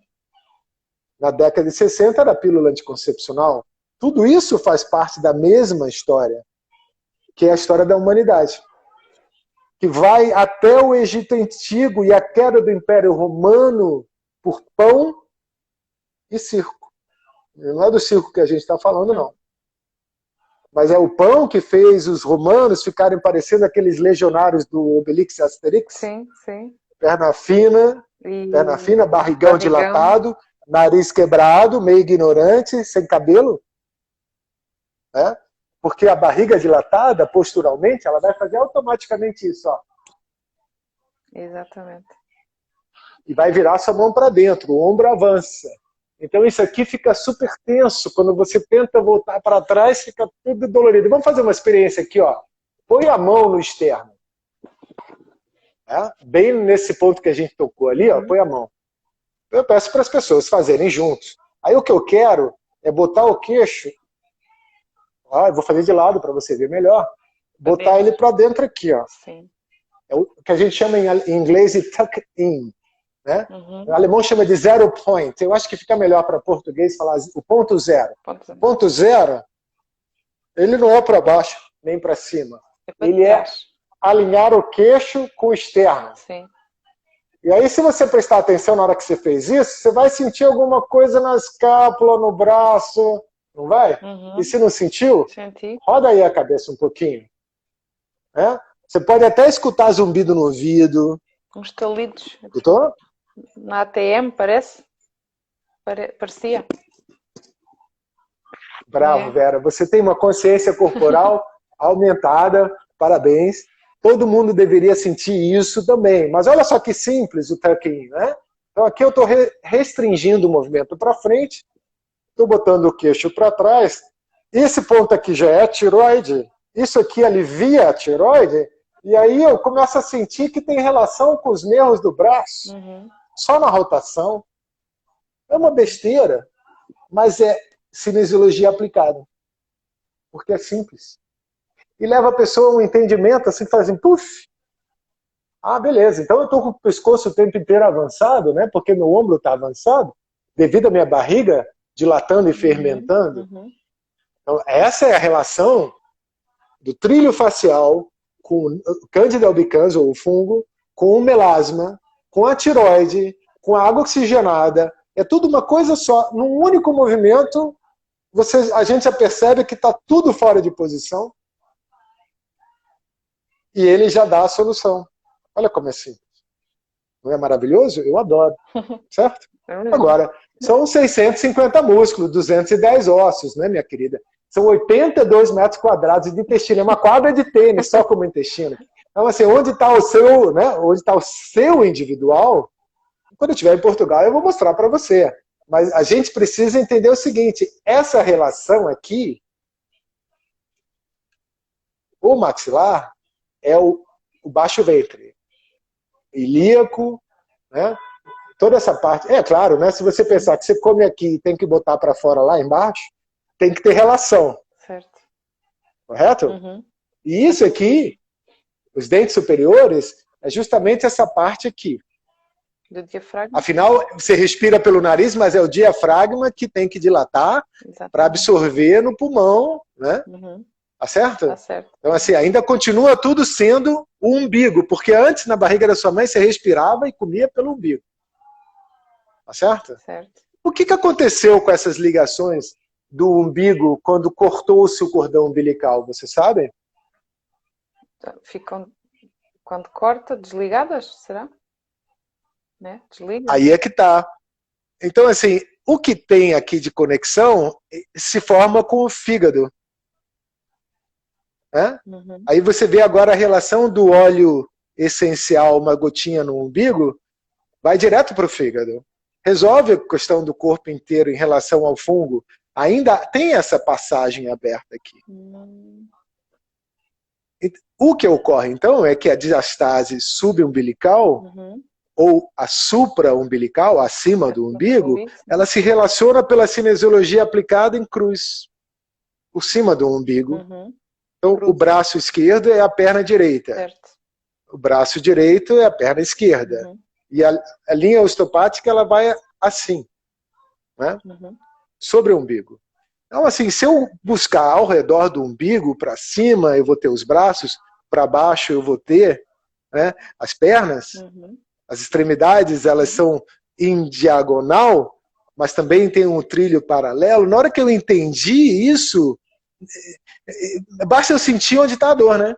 Speaker 2: Na década de 60 era pílula anticoncepcional. Tudo isso faz parte da mesma história, que é a história da humanidade. Que vai até o Egito Antigo e a queda do Império Romano por pão e circo. Não é do circo que a gente está falando, não. Mas é o pão que fez os romanos ficarem parecendo aqueles legionários do Obelix e Asterix.
Speaker 3: Sim, sim.
Speaker 2: Perna fina, barrigão dilatado, nariz quebrado, meio ignorante, sem cabelo. Né? Porque a barriga dilatada, posturalmente, ela vai fazer automaticamente isso. Ó.
Speaker 3: Exatamente.
Speaker 2: E vai virar sua mão para dentro, o ombro avança. Então isso aqui fica super tenso. Quando você tenta voltar para trás, fica tudo dolorido. Vamos fazer uma experiência aqui. Ó. Põe a mão no externo. Bem nesse ponto que a gente tocou ali, ó, põe a mão. Eu peço para as pessoas fazerem juntos. Aí o que eu quero é botar o queixo. Eu vou fazer de lado para você ver melhor. Botar ele para dentro aqui, ó.
Speaker 3: Sim.
Speaker 2: É o que a gente chama em inglês de tuck in. Né? O alemão chama de zero point. Eu acho que fica melhor para português falar o ponto zero. Ponto zero, ele não é para baixo, nem para cima. Ele é alinhar o queixo com o externo.
Speaker 3: Sim.
Speaker 2: E aí, se você prestar atenção na hora que você fez isso, você vai sentir alguma coisa na escápula, no braço, não vai? E se não sentiu, roda aí a cabeça um pouquinho. Você pode até escutar zumbido no ouvido.
Speaker 3: Uns talidos.
Speaker 2: Escutou?
Speaker 3: Na ATM, parece? Parecia.
Speaker 2: Bravo, Vera. Você tem uma consciência corporal aumentada. Parabéns. Todo mundo deveria sentir isso também. Mas olha só que simples o tuck-in, né? Então aqui eu estou restringindo o movimento para frente. Estou botando o queixo para trás. Esse ponto aqui já é a tireoide. Isso aqui alivia a tireoide. E aí eu começo a sentir que tem relação com os nervos do braço. Só na rotação. É uma besteira, mas é cinesiologia aplicada. Porque é simples. E leva a pessoa a um entendimento assim, fazem puf. Beleza, então eu estou com o pescoço o tempo inteiro avançado, né? Porque meu ombro está avançado, devido à minha barriga dilatando e fermentando. Então, essa é a relação do trilho facial com Candida albicans, ou o fungo, com o melasma, com a tireoide, com a água oxigenada. É tudo uma coisa só. Num único movimento, a gente já percebe que está tudo fora de posição. E ele já dá a solução. Olha como é simples. Não é maravilhoso? Eu adoro. Certo? Agora, são 650 músculos, 210 ossos, né, minha querida? São 82 metros quadrados de intestino. É uma quadra de tênis, só como intestino. Então, assim, onde está o seu, né? Onde está o seu individual? Quando eu estiver em Portugal, eu vou mostrar para você. Mas a gente precisa entender o seguinte: essa relação aqui, o maxilar é o baixo ventre, ilíaco, né? Toda essa parte. É claro, né? Se você pensar que você come aqui e tem que botar para fora lá embaixo, tem que ter relação.
Speaker 3: Certo.
Speaker 2: Correto? E isso aqui, os dentes superiores, é justamente essa parte aqui.
Speaker 3: Do diafragma.
Speaker 2: Afinal, você respira pelo nariz, mas é o diafragma que tem que dilatar para absorver no pulmão, né? Tá certo?
Speaker 3: Tá certo.
Speaker 2: Então, assim, ainda continua tudo sendo o umbigo, porque antes, na barriga da sua mãe, você respirava e comia pelo umbigo. Tá certo?
Speaker 3: Certo.
Speaker 2: O que aconteceu com essas ligações do umbigo quando cortou-se o cordão umbilical? Você sabe?
Speaker 3: Ficam, quando corta, desligadas, será? Né? Desliga.
Speaker 2: Aí é que tá. Então, assim, o que tem aqui de conexão se forma com o fígado. Né? Aí você vê agora a relação do óleo essencial, uma gotinha no umbigo, vai direto para o fígado. Resolve a questão do corpo inteiro em relação ao fungo. Ainda tem essa passagem aberta aqui. O que ocorre, então, é que a diastase subumbilical, ou a supra-umbilical, acima do umbigo, ela se relaciona pela cinesiologia aplicada em cruz, por cima do umbigo. Então, o braço esquerdo é a perna direita.
Speaker 3: Certo.
Speaker 2: O braço direito é a perna esquerda. E a linha osteopática, ela vai assim, né? Sobre o umbigo. Então, assim, se eu buscar ao redor do umbigo, para cima, eu vou ter os braços, para baixo eu vou ter, né, as pernas, as extremidades, elas são em diagonal, mas também tem um trilho paralelo. Na hora que eu entendi isso, basta eu sentir onde está a dor, né?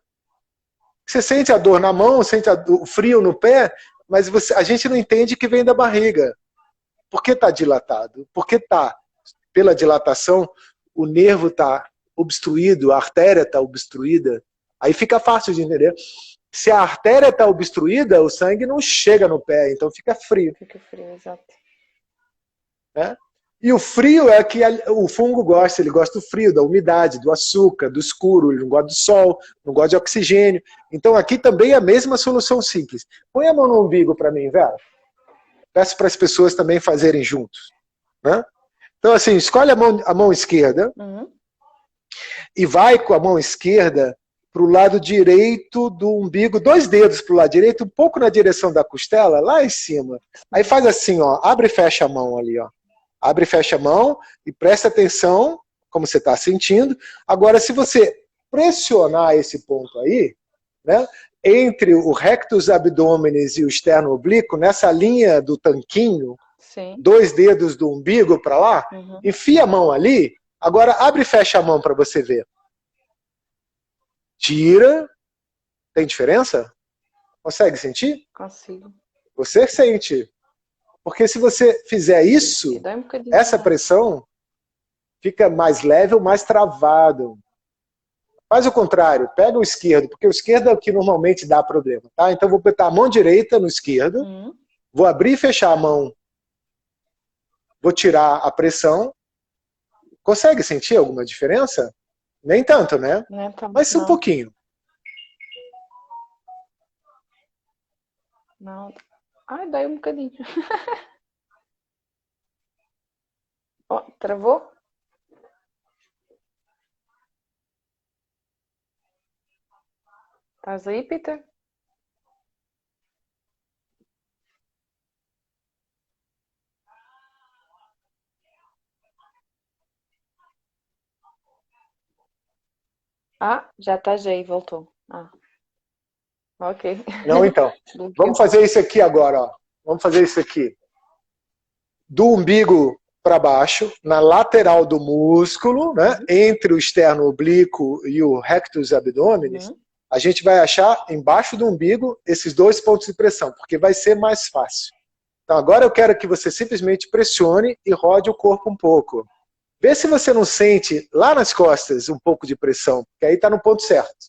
Speaker 2: Você sente a dor na mão, sente o frio no pé, mas a gente não entende que vem da barriga. Por que está dilatado? Porque está, pela dilatação, o nervo está obstruído, a artéria está obstruída. Aí fica fácil de entender. Se a artéria está obstruída, o sangue não chega no pé, então fica frio.
Speaker 3: Fica frio, exato.
Speaker 2: Né? E o frio é que o fungo gosta, ele gosta do frio, da umidade, do açúcar, do escuro, ele não gosta do sol, não gosta de oxigênio. Então aqui também é a mesma solução simples. Põe a mão no umbigo para mim, Vera. Peço para as pessoas também fazerem juntos. Né? Então assim, escolhe a mão esquerda e vai com a mão esquerda para o lado direito do umbigo, 2 dedos para o lado direito, um pouco na direção da costela, lá em cima. Aí faz assim, ó, abre e fecha a mão ali, ó. Abre e fecha a mão e presta atenção como você está sentindo. Agora, se você pressionar esse ponto aí, né, entre o rectus abdominis e o externo oblíquo, nessa linha do tanquinho, 2 dedos do umbigo para lá, enfia a mão ali. Agora, abre e fecha a mão para você ver. Tira. Tem diferença? Consegue sentir?
Speaker 3: Consigo.
Speaker 2: Você sente. Porque se você fizer isso, essa pressão fica mais leve ou mais travado. Faz o contrário, pega o esquerdo, porque o esquerdo é o que normalmente dá problema. Tá? Então vou botar a mão direita no esquerdo, vou abrir e fechar a mão, vou tirar a pressão. Consegue sentir alguma diferença? Nem tanto, né? Mas um pouquinho.
Speaker 3: Não. Ai, dói um bocadinho. Oh, travou? Estás aí, Peter? Ah, já estás aí, voltou. Ah. Ok.
Speaker 2: Não, então. Vamos fazer isso aqui agora, ó. Vamos fazer isso aqui. Do umbigo para baixo, na lateral do músculo, né, entre o externo oblíquo e o rectus abdominis, a gente vai achar embaixo do umbigo esses 2 pontos de pressão, porque vai ser mais fácil. Então agora eu quero que você simplesmente pressione e rode o corpo um pouco. Vê se você não sente lá nas costas um pouco de pressão, porque aí está no ponto certo.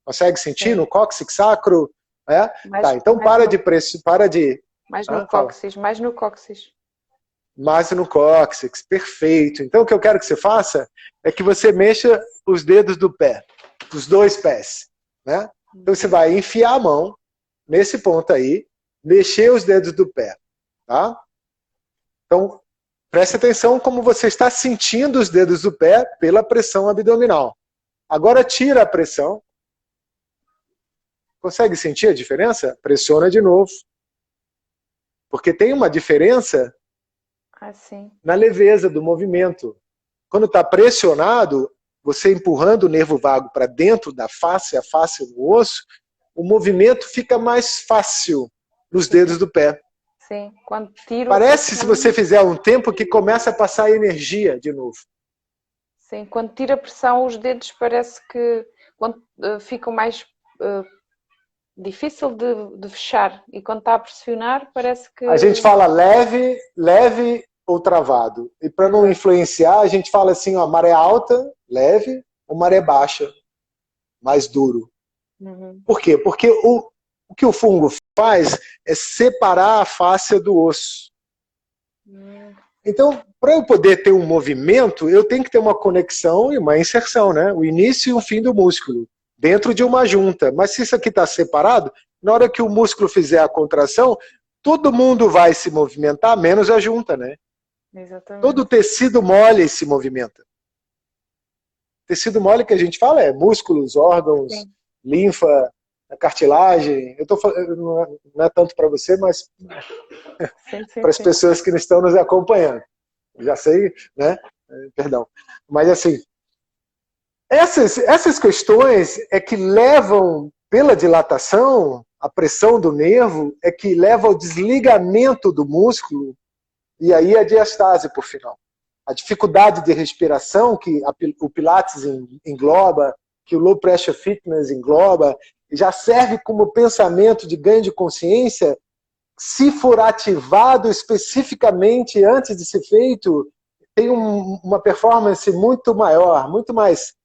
Speaker 2: Consegue sentir no cóccix sacro? É? Tá, então para de...
Speaker 3: Mais no cóccix, mais no cóccix.
Speaker 2: Mais no cóccix, perfeito. Então o que eu quero que você faça é que você mexa os dedos do pé, dos 2 pés. Né? Então você vai enfiar a mão nesse ponto aí, mexer os dedos do pé. Tá? Então, preste atenção como você está sentindo os dedos do pé pela pressão abdominal. Agora tira a pressão. Consegue sentir a diferença? Pressiona de novo. Porque tem uma diferença na leveza do movimento. Quando está pressionado, você empurrando o nervo vago para dentro da face, a face no osso, o movimento fica mais fácil nos dedos do pé.
Speaker 3: Sim, quando tiro...
Speaker 2: Parece, se você fizer um tempo, que começa a passar energia de novo.
Speaker 3: Sim, quando tira a pressão, os dedos parece que ficam mais difícil de fechar. E quando está a pressionar, parece que...
Speaker 2: A gente fala leve, leve ou travado. E para não influenciar, a gente fala assim, ó, maré alta, leve, ou maré baixa, mais duro.
Speaker 3: Uhum.
Speaker 2: Por quê? Porque o que o fungo faz é separar a face do osso. Então, para eu poder ter um movimento, eu tenho que ter uma conexão e uma inserção, né? O início e o fim do músculo, dentro de uma junta. Mas se isso aqui está separado, na hora que o músculo fizer a contração, todo mundo vai se movimentar, menos a junta, né?
Speaker 3: Exatamente.
Speaker 2: Todo tecido mole se movimenta. Tecido mole que a gente fala é músculos, órgãos, sim, linfa, cartilagem. Eu tô falando, não é tanto para você, mas para as pessoas que não estão nos acompanhando. Já sei, né? Perdão. Mas assim, essas questões é que levam, pela dilatação, a pressão do nervo, é que leva ao desligamento do músculo e aí a diastase, por final. A dificuldade de respiração que o Pilates engloba, que o Low Pressure Fitness engloba, já serve como pensamento de ganho de consciência. Se for ativado especificamente antes de ser feito, tem uma performance muito maior, muito mais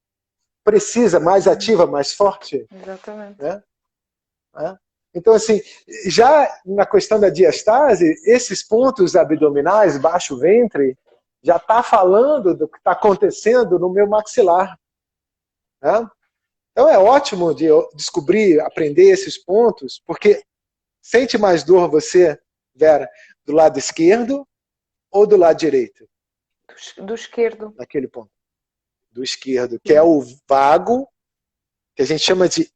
Speaker 2: precisa, mais ativa, mais forte.
Speaker 3: Exatamente.
Speaker 2: Né? Então, assim, já na questão da diastase, esses pontos abdominais, baixo ventre, já está falando do que está acontecendo no meu maxilar. Né? Então é ótimo de eu descobrir, aprender esses pontos, porque sente mais dor você, Vera, do lado esquerdo ou do lado direito?
Speaker 3: Do esquerdo.
Speaker 2: Naquele ponto. Do esquerdo, que é o vago, que a gente chama de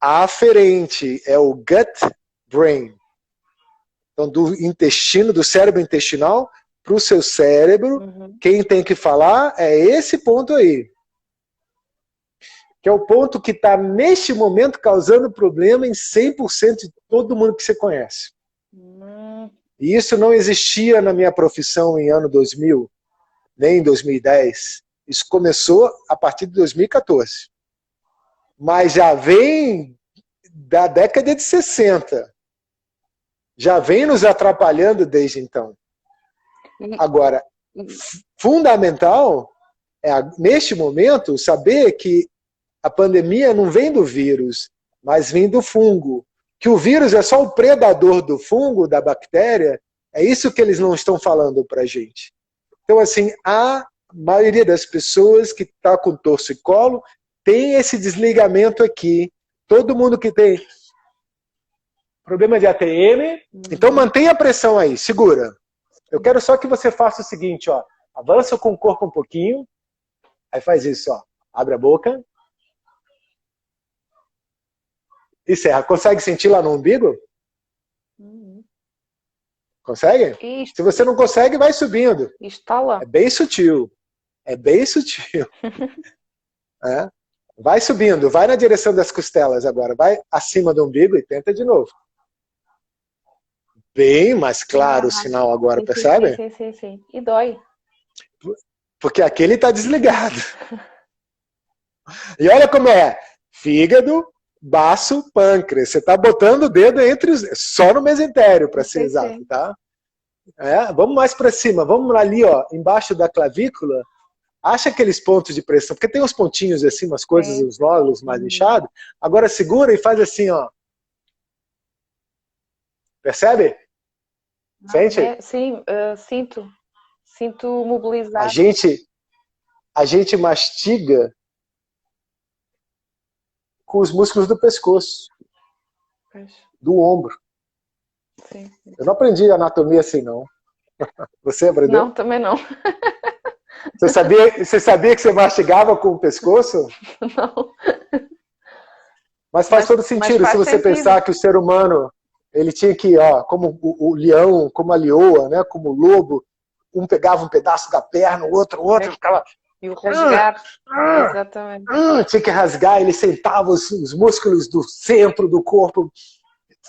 Speaker 2: aferente, é o gut brain. Então, do intestino, do cérebro intestinal para o seu cérebro, quem tem que falar é esse ponto aí. Que é o ponto que está, neste momento, causando problema em 100% de todo mundo que você conhece. E isso não existia na minha profissão em ano 2000, nem em 2010. Isso começou a partir de 2014. Mas já vem da década de 60. Já vem nos atrapalhando desde então. Agora, fundamental é, neste momento, saber que a pandemia não vem do vírus, mas vem do fungo. Que o vírus é só o predador do fungo, da bactéria, é isso que eles não estão falando para a gente. Então, assim, a maioria das pessoas que está com torcicolo tem esse desligamento aqui. Todo mundo que tem problema de ATM, então mantenha a pressão aí, segura. Eu quero só que você faça o seguinte, ó, avança com o corpo um pouquinho, aí faz isso, ó, abre a boca, e encerra. Consegue sentir lá no umbigo? Consegue?
Speaker 3: Isto.
Speaker 2: Se você não consegue, vai subindo.
Speaker 3: Está lá.
Speaker 2: É bem sutil. É bem sutil. É. Vai subindo, vai na direção das costelas agora, vai acima do umbigo e tenta de novo. Bem mais claro o sinal agora,
Speaker 3: sim,
Speaker 2: percebe?
Speaker 3: Sim. E dói.
Speaker 2: Porque aquele está desligado. E olha como é. Fígado, baço, pâncreas. Você está botando o dedo entre os... Só no mesentério, para ser exato, tá? É, vamos mais para cima. Vamos ali, ó, embaixo da clavícula. Acha aqueles pontos de pressão. Porque tem uns pontinhos assim, umas coisas, os nódulos mais inchados. Agora segura e faz assim, ó. Percebe? Sente?
Speaker 3: Sim, sinto. Sinto mobilizar.
Speaker 2: A gente mastiga com os músculos do pescoço, do ombro.
Speaker 3: Sim.
Speaker 2: Eu não aprendi anatomia assim, não. Você aprendeu?
Speaker 3: Não, também não.
Speaker 2: Você sabia que você mastigava com o pescoço?
Speaker 3: Não.
Speaker 2: Mas faz todo sentido se você pensar que o ser humano Ele tinha que, ó, como o leão, como a leoa, né? Como o lobo, um pegava um pedaço da perna, o outro ficava...
Speaker 3: E o rasgar, exatamente.
Speaker 2: Tinha que rasgar, ele sentava os músculos do centro do corpo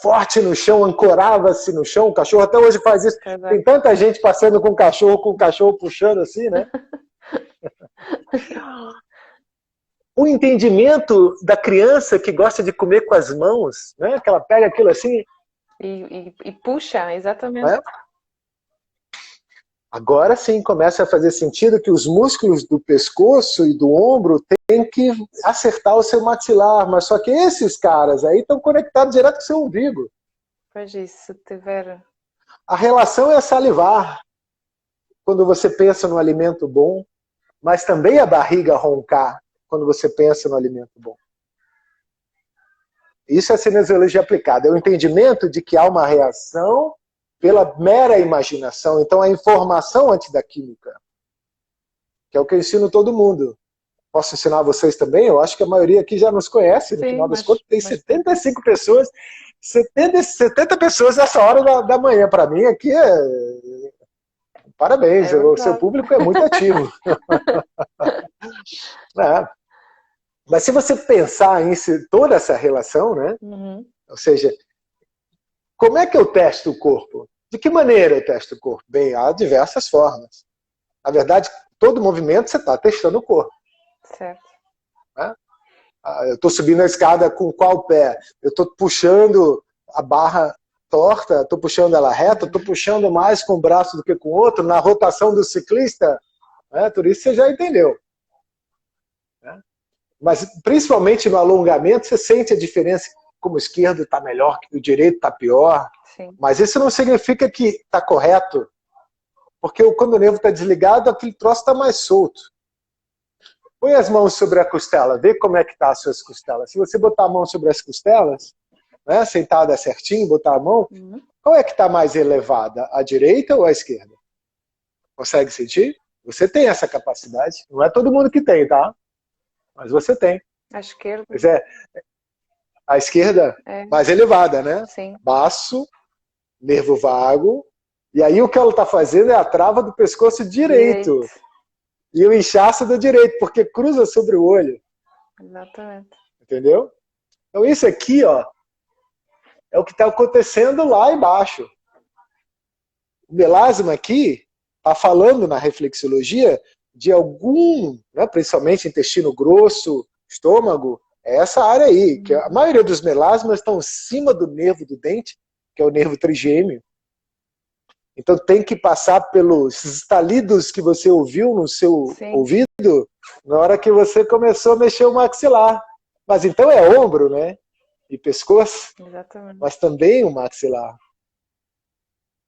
Speaker 2: forte no chão, ancorava-se no chão. O cachorro até hoje faz isso. Tem tanta gente passando com o cachorro puxando assim, né? O entendimento da criança que gosta de comer com as mãos, né? Que ela pega aquilo assim...
Speaker 3: E puxa, exatamente.
Speaker 2: Né? Agora sim começa a fazer sentido que os músculos do pescoço e do ombro têm que acertar o seu maxilar, mas só que esses caras aí estão conectados direto com o seu umbigo.
Speaker 3: Pois isso, se tiver...
Speaker 2: A relação é salivar, quando você pensa no alimento bom, mas também a barriga roncar, quando você pensa no alimento bom. Isso é cinesiologia aplicada, é o entendimento de que há uma reação pela mera imaginação. Então, a informação antes da química, que é o que eu ensino todo mundo. Posso ensinar vocês também? Eu acho que a maioria aqui já nos conhece. No final das contas, tem 75 pessoas, 70 pessoas nessa hora da manhã. Para mim, aqui parabéns, o seu público é muito ativo. Mas se você pensar em toda essa relação, né?
Speaker 3: Uhum.
Speaker 2: Ou seja, como é que eu testo o corpo? De que maneira eu testo o corpo? Bem, há diversas formas. Na verdade, todo movimento você está testando o corpo.
Speaker 3: Certo.
Speaker 2: Né? Eu estou subindo a escada com qual pé? Eu estou puxando a barra torta, estou puxando ela reta, estou puxando mais com um braço do que com o outro, na rotação do ciclista. Né? Tudo isso você já entendeu. Né? Mas, principalmente no alongamento, você sente a diferença, como o esquerdo está melhor, que o direito está pior.
Speaker 3: Sim.
Speaker 2: Mas isso não significa que está correto. Porque quando o nervo está desligado, aquele troço está mais solto. Põe as mãos sobre a costela, vê como é que está as suas costelas. Se você botar a mão sobre as costelas, né, sentada certinho, botar a mão, qual é que está mais elevada? A direita ou a esquerda? Consegue sentir? Você tem essa capacidade. Não é todo mundo que tem, tá? Mas você tem.
Speaker 3: A esquerda.
Speaker 2: Pois é. A esquerda mais elevada, né?
Speaker 3: Sim.
Speaker 2: Baço, nervo vago. E aí o que ela está fazendo é a trava do pescoço direito. E o inchaço do direito, porque cruza sobre o olho.
Speaker 3: Exatamente.
Speaker 2: Entendeu? Então isso aqui, ó, é o que está acontecendo lá embaixo. O melasma aqui está falando na reflexologia de algum, né, principalmente intestino grosso, estômago, é essa área aí, que a maioria dos melasmas estão acima do nervo do dente, que é o nervo trigêmeo. Então tem que passar pelos estalidos que você ouviu no seu ouvido na hora que você começou a mexer o maxilar. Mas então é ombro, né? E pescoço.
Speaker 3: Exatamente.
Speaker 2: Mas também o maxilar.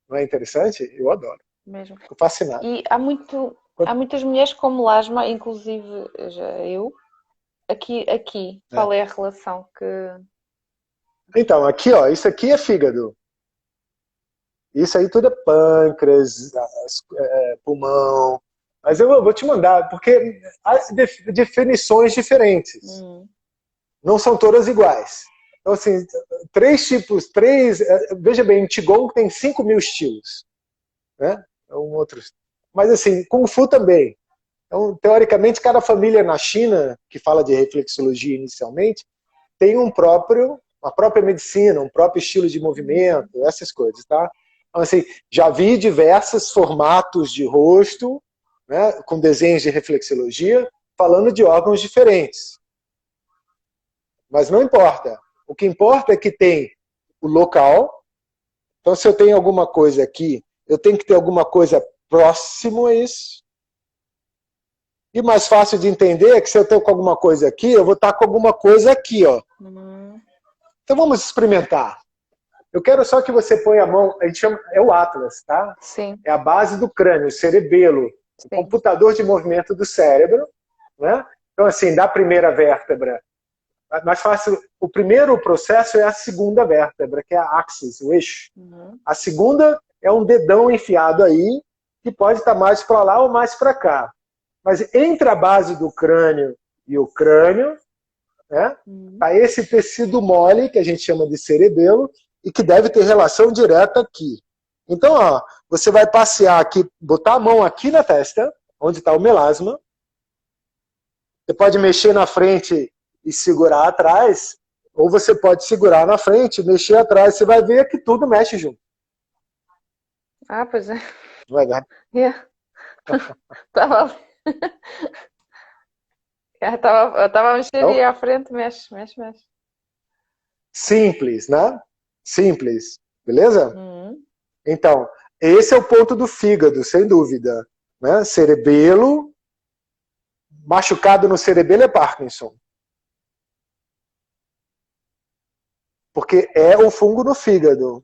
Speaker 2: Não é interessante? Eu adoro.
Speaker 3: Mesmo.
Speaker 2: Fico fascinado.
Speaker 3: E há muitas mulheres com melasma, inclusive já eu. Aqui, qual é a relação que...
Speaker 2: Então, aqui, ó, isso aqui é fígado. Isso aí tudo é pâncreas, pulmão. Mas eu vou te mandar, porque há definições diferentes. Não são todas iguais. Então, assim, veja bem, o Qigong tem 5.000 estilos. Né? Mas, assim, Kung Fu também. Então, teoricamente, cada família na China, que fala de reflexologia inicialmente, tem uma própria medicina, um próprio estilo de movimento, essas coisas, tá? Então, assim, já vi diversos formatos de rosto, né, com desenhos de reflexologia, falando de órgãos diferentes. Mas não importa. O que importa é que tem o local. Então, se eu tenho alguma coisa aqui, eu tenho que ter alguma coisa próximo a isso. E mais fácil de entender é que se eu estou com alguma coisa aqui, eu vou estar com alguma coisa aqui, ó. Então vamos experimentar. Eu quero só que você ponha a mão, a gente chama, é o Atlas, tá?
Speaker 3: Sim.
Speaker 2: É a base do crânio, o cerebelo, o computador de movimento do cérebro, né? Então assim, da primeira vértebra, mais fácil, o primeiro processo é a segunda vértebra, que é a axis, o eixo. A segunda é um dedão enfiado aí, que pode estar mais para lá ou mais para cá. Mas entre a base do crânio e o crânio, né, tá esse tecido mole, que a gente chama de cerebelo, e que deve ter relação direta aqui. Então, ó, você vai passear aqui, botar a mão aqui na testa, onde está o melasma. Você pode mexer na frente e segurar atrás, ou você pode segurar na frente, mexer atrás. Você vai ver que tudo mexe junto.
Speaker 3: Ah, pois é.
Speaker 2: Não é verdade?
Speaker 3: Yeah. Tava... Eu tava mexendo
Speaker 2: Então,
Speaker 3: e à frente, mexe.
Speaker 2: simples, né? Simples. Beleza?
Speaker 3: Uhum.
Speaker 2: Então, esse é o ponto do fígado, sem dúvida. Né? Cerebelo, machucado no cerebelo é Parkinson. Porque é o fungo no fígado.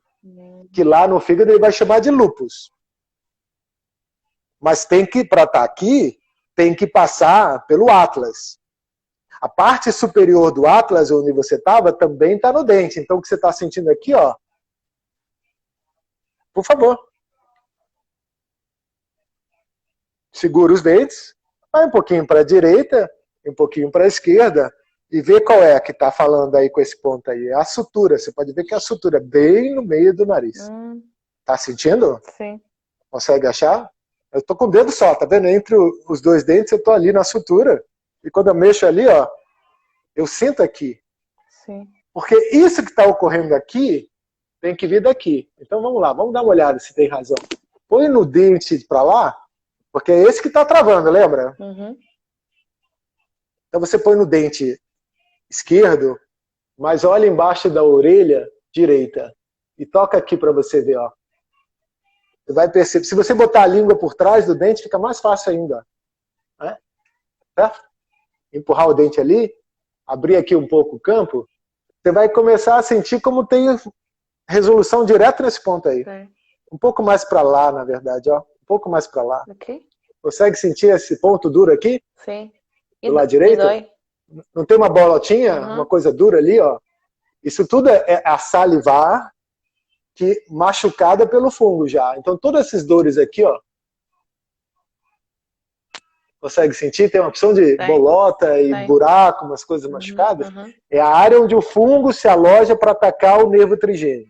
Speaker 2: Que lá no fígado ele vai chamar de lúpus. Mas tem que, para estar aqui, tem que passar pelo Atlas. A parte superior do Atlas, onde você estava, também está no dente. Então, o que você está sentindo aqui, ó. Por favor. Segura os dentes, vai um pouquinho para a direita, um pouquinho para a esquerda, e vê qual é a que está falando aí com esse ponto aí. É a sutura. Você pode ver que é a sutura bem no meio do nariz. Tá sentindo?
Speaker 3: Sim.
Speaker 2: Consegue achar? Eu tô com o dedo só, tá vendo? Entre os dois dentes eu tô ali na sutura. E quando eu mexo ali, ó, eu sinto aqui.
Speaker 3: Sim.
Speaker 2: Porque isso que está ocorrendo aqui tem que vir daqui. Então vamos lá, vamos dar uma olhada se tem razão. Põe no dente para lá, porque é esse que está travando, lembra?
Speaker 3: Uhum.
Speaker 2: Então você põe no dente esquerdo, mas olha embaixo da orelha direita. E toca aqui para você ver, ó. Você vai perceber. Se você botar a língua por trás do dente, fica mais fácil ainda. Né? Tá? Empurrar o dente ali, abrir aqui um pouco o campo, você vai começar a sentir como tem resolução direto nesse ponto aí.
Speaker 3: Sim.
Speaker 2: Um pouco mais para lá, na verdade, ó. Um pouco mais para lá.
Speaker 3: Ok.
Speaker 2: Consegue sentir esse ponto duro aqui?
Speaker 3: Sim.
Speaker 2: Do lado direito?
Speaker 3: Dói.
Speaker 2: Não tem uma bolotinha, uma coisa dura ali, ó? Isso tudo é a salivar que machucada pelo fungo já. Então todas essas dores aqui, ó, consegue sentir? Tem uma opção de bolota e buraco, umas coisas machucadas. É a área onde o fungo se aloja para atacar o nervo trigêmeo.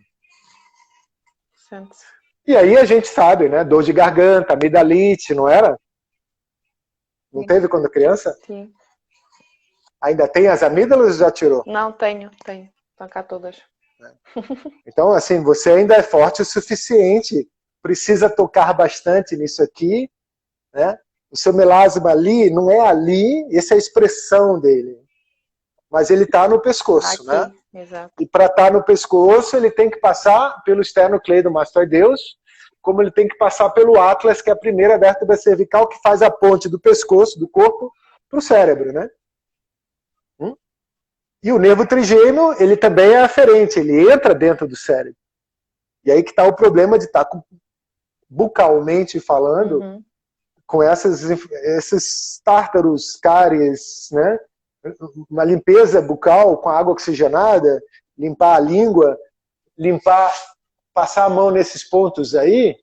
Speaker 2: E aí a gente sabe, né? Dor de garganta, amidalite, não era? Não
Speaker 3: Sim.
Speaker 2: teve quando criança?
Speaker 3: Sim.
Speaker 2: Ainda tem as amígdalas ou já tirou?
Speaker 3: Não, tenho. Estão cá todas.
Speaker 2: Então, assim, você ainda é forte o suficiente. Precisa tocar bastante nisso aqui, né? O seu melasma ali, não é ali, essa é a expressão dele. Mas ele está no pescoço,
Speaker 3: aqui,
Speaker 2: né?
Speaker 3: Exato.
Speaker 2: E para estar no pescoço, ele tem que passar pelo esternocleidomastoideus, como ele tem que passar pelo Atlas, que é a primeira vértebra cervical que faz a ponte do pescoço, do corpo, para o cérebro, né? E o nervo trigêmeo, ele também é aferente, ele entra dentro do cérebro. E aí que está o problema de estar bucalmente falando, com esses tártaros, cáries, né? Uma limpeza bucal com água oxigenada, limpar a língua, passar a mão nesses pontos aí,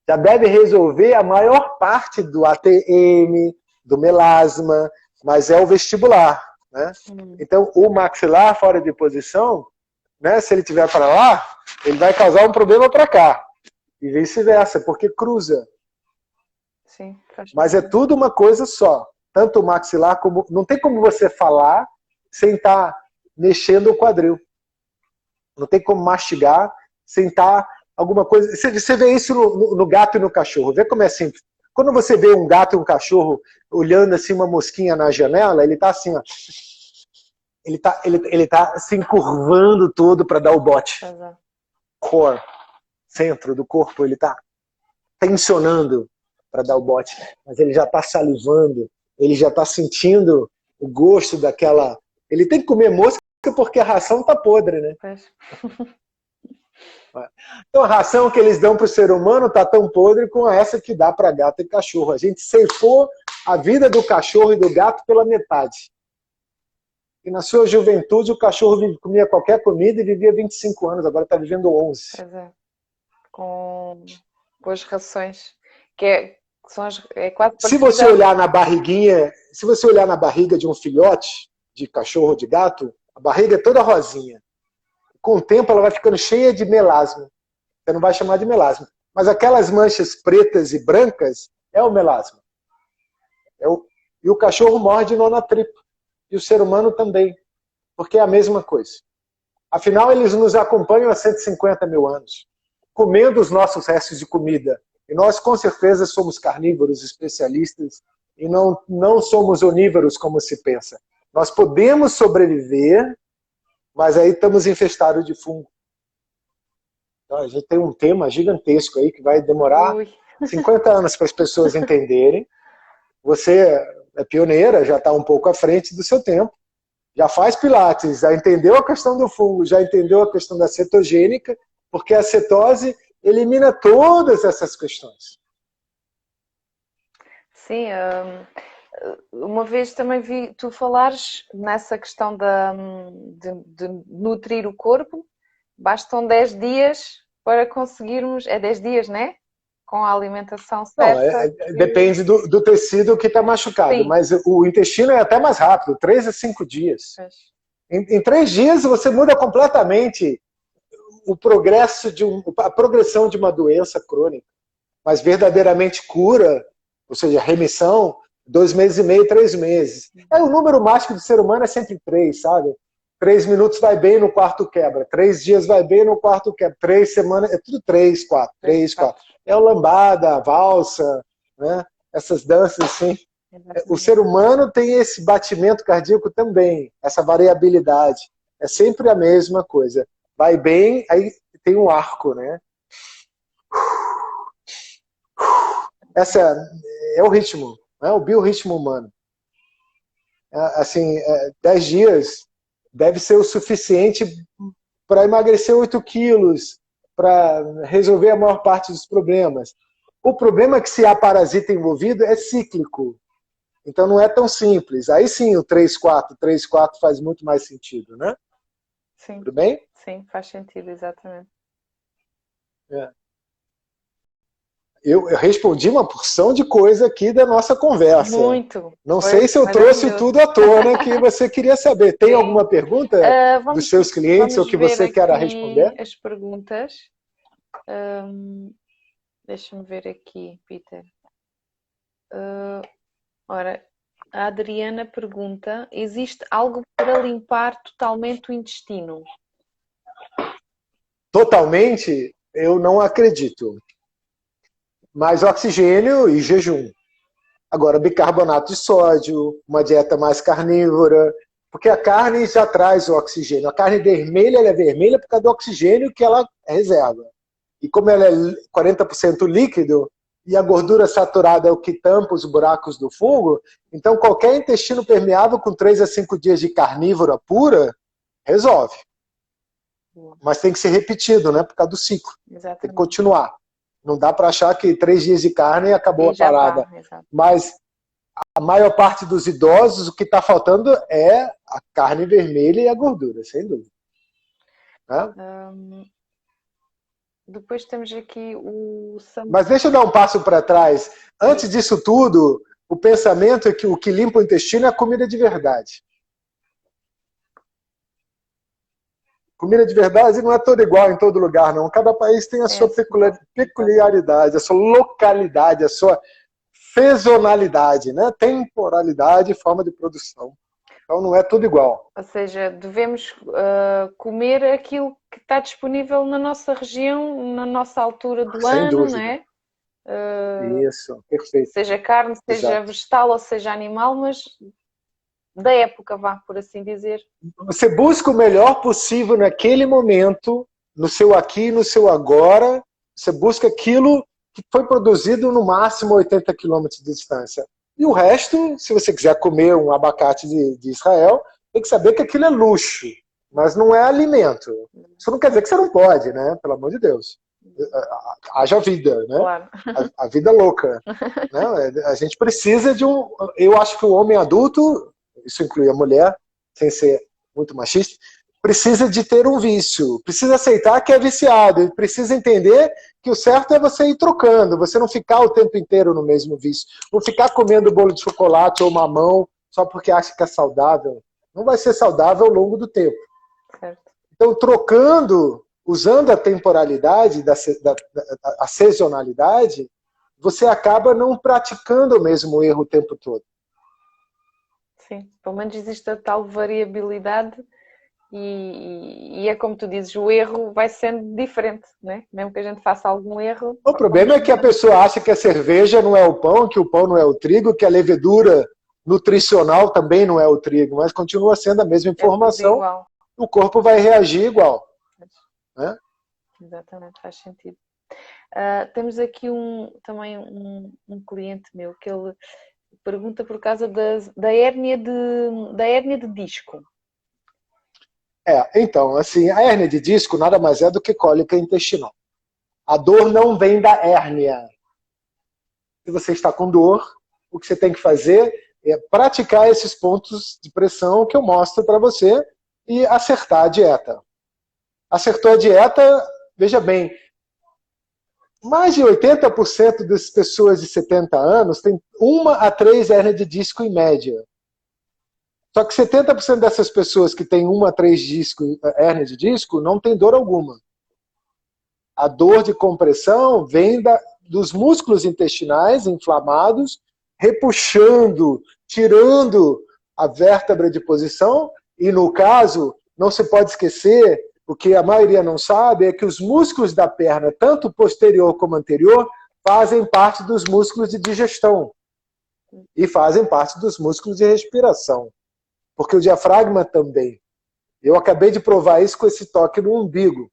Speaker 2: já deve resolver a maior parte do ATM, do melasma, mas é o vestibular. Né? Então, o maxilar fora de posição, né, se ele estiver para lá, ele vai causar um problema para cá. E vice-versa, porque cruza.
Speaker 3: Sim,
Speaker 2: mas é tudo uma coisa só. Tanto o maxilar como... Não tem como você falar sem estar mexendo o quadril. Não tem como mastigar sem estar alguma coisa... Você vê isso no gato e no cachorro. Vê como é simples. Quando você vê um gato e um cachorro olhando assim uma mosquinha na janela, ele está assim, ó. Ele tá se encurvando todo para dar o bote. Core, centro do corpo, ele está tensionando para dar o bote. Mas ele já está salivando, ele já está sentindo o gosto daquela... Ele tem que comer mosca porque a ração está podre, né? Então a ração que eles dão para o ser humano está tão podre como essa que dá para gato e cachorro. A gente ceifou a vida do cachorro e do gato pela metade. E na sua juventude o cachorro comia qualquer comida e vivia 25 anos, agora está vivendo 11.
Speaker 3: Pois é. Com as rações. Que são quase
Speaker 2: se você olhar na barriguinha, se você olhar na barriga de um filhote de cachorro ou de gato, a barriga é toda rosinha. com o tempo ela vai ficando cheia de melasma. Você não vai chamar de melasma. Mas aquelas manchas pretas e brancas é o melasma. E o cachorro morde nona tripa. E o ser humano também. Porque é a mesma coisa. Afinal, eles nos acompanham há 150 mil anos, comendo os nossos restos de comida. E nós, com certeza, somos carnívoros especialistas e não somos onívoros como se pensa. Nós podemos sobreviver, mas aí estamos infestados de fungo. Então, a gente tem um tema gigantesco aí que vai demorar 50 anos para as pessoas entenderem. Você é pioneira, já está um pouco à frente do seu tempo. Já faz pilates, já entendeu a questão do fungo, já entendeu a questão da cetogênica, porque a cetose elimina todas essas questões.
Speaker 3: Sim, uma vez também vi tu falares nessa questão de nutrir o corpo. Bastam 10 dias para conseguirmos... É 10 dias, né? Com a alimentação certa.
Speaker 2: Não, depende do tecido que está machucado, sim, mas o intestino é até mais rápido, 3 a 5 dias. Em 3 dias você muda completamente o progresso a progressão de uma doença crônica, mas verdadeiramente cura, ou seja, remissão, 2 meses e meio, 3 meses. O número mágico do ser humano é sempre 3, sabe? 3 minutos vai bem, no quarto quebra. 3 dias vai bem, no quarto quebra. 3 semanas, é tudo 3, 4, 3, 4. É o lambada, a valsa, né? Essas danças assim. O ser humano tem esse batimento cardíaco também, essa variabilidade. É sempre a mesma coisa. Vai bem, aí tem um arco, né? Esse é o ritmo, né? O biorritmo humano. Assim, 10 dias deve ser o suficiente para emagrecer 8 quilos, para resolver a maior parte dos problemas. O problema é que se há parasita envolvido é cíclico. Então não é tão simples. Aí sim o 3-4 faz muito mais sentido, né?
Speaker 3: Sim.
Speaker 2: Tudo bem?
Speaker 3: Sim, faz sentido, exatamente.
Speaker 2: Eu respondi uma porção de coisa aqui da nossa conversa.
Speaker 3: Muito.
Speaker 2: Não sei se eu trouxe tudo à tona que você queria saber. Tem alguma pergunta dos seus clientes ou que você queira responder?
Speaker 3: As perguntas. Deixa-me ver aqui, Peter. Ora, a Adriana pergunta: existe algo para limpar totalmente o intestino?
Speaker 2: Totalmente? Eu não acredito. Mais oxigênio e jejum. Agora, bicarbonato de sódio, uma dieta mais carnívora, porque a carne já traz o oxigênio. A carne vermelha, ela é vermelha por causa do oxigênio que ela reserva. E como ela é 40% líquido, e a gordura saturada é o que tampa os buracos do fungo, então qualquer intestino permeável com 3 a 5 dias de carnívora pura, resolve. Mas tem que ser repetido, né? Por causa do ciclo.
Speaker 3: Exatamente.
Speaker 2: Tem que continuar. Não dá para achar que 3 dias de carne e acabou a parada. Mas a maior parte dos idosos, o que está faltando é a carne vermelha e a gordura, sem dúvida. Né?
Speaker 3: Depois temos aqui o...
Speaker 2: Mas deixa eu dar um passo para trás. Antes disso tudo, o pensamento é que o que limpa o intestino é a comida de verdade. Comida de verdade não é toda igual em todo lugar, não. Cada país tem a sua peculiaridade, a sua localidade, a sua sazonalidade, né? Temporalidade e forma de produção. Então não é tudo igual.
Speaker 3: Ou seja, devemos comer aquilo que está disponível na nossa região, na nossa altura do ano, não é?
Speaker 2: Isso, perfeito.
Speaker 3: Seja carne, seja vegetal ou seja animal, mas da época, vá, por assim dizer.
Speaker 2: Você busca o melhor possível naquele momento, no seu aqui e no seu agora. Você busca aquilo que foi produzido no máximo 80 quilômetros de distância. E o resto, se você quiser comer um abacate de Israel, tem que saber que aquilo é luxo, mas não é alimento. Isso não quer dizer que você não pode, né? Pelo amor de Deus. Haja vida, né?
Speaker 3: Claro.
Speaker 2: A vida louca. Né? A gente precisa de um... Eu acho que o homem adulto, isso inclui a mulher, sem ser muito machista, precisa de ter um vício, precisa aceitar que é viciado, e precisa entender que o certo é você ir trocando, você não ficar o tempo inteiro no mesmo vício, não ficar comendo bolo de chocolate ou mamão só porque acha que é saudável. Não vai ser saudável ao longo do tempo.
Speaker 3: Certo.
Speaker 2: Então, trocando, usando a temporalidade, a sazonalidade, você acaba não praticando o mesmo erro o tempo todo.
Speaker 3: Sim, pelo menos existe a tal variabilidade e é como tu dizes, o erro vai sendo diferente, né? Mesmo que a gente faça algum erro.
Speaker 2: O problema é que a pessoa acha que a cerveja não é o pão, que o pão não é o trigo, que a levedura nutricional também não é o trigo, mas continua sendo a mesma informação, o corpo vai reagir igual. Né?
Speaker 3: Exatamente, faz sentido. Temos aqui também um cliente meu que ele pergunta por causa da hérnia de disco.
Speaker 2: Então, assim, a hérnia de disco nada mais é do que cólica intestinal. A dor não vem da hérnia. Se você está com dor, o que você tem que fazer é praticar esses pontos de pressão que eu mostro para você e acertar a dieta. Acertou a dieta, veja bem, mais de 80% das pessoas de 70 anos têm 1 a 3 hérnias de disco em média. Só que 70% dessas pessoas que têm 1 a 3 hérnias de disco não tem dor alguma. A dor de compressão vem dos músculos intestinais inflamados, repuxando, tirando a vértebra de posição, e no caso, não se pode esquecer, o que a maioria não sabe, é que os músculos da perna, tanto posterior como anterior, fazem parte dos músculos de digestão e fazem parte dos músculos de respiração. Porque o diafragma também. Eu acabei de provar isso com esse toque no umbigo,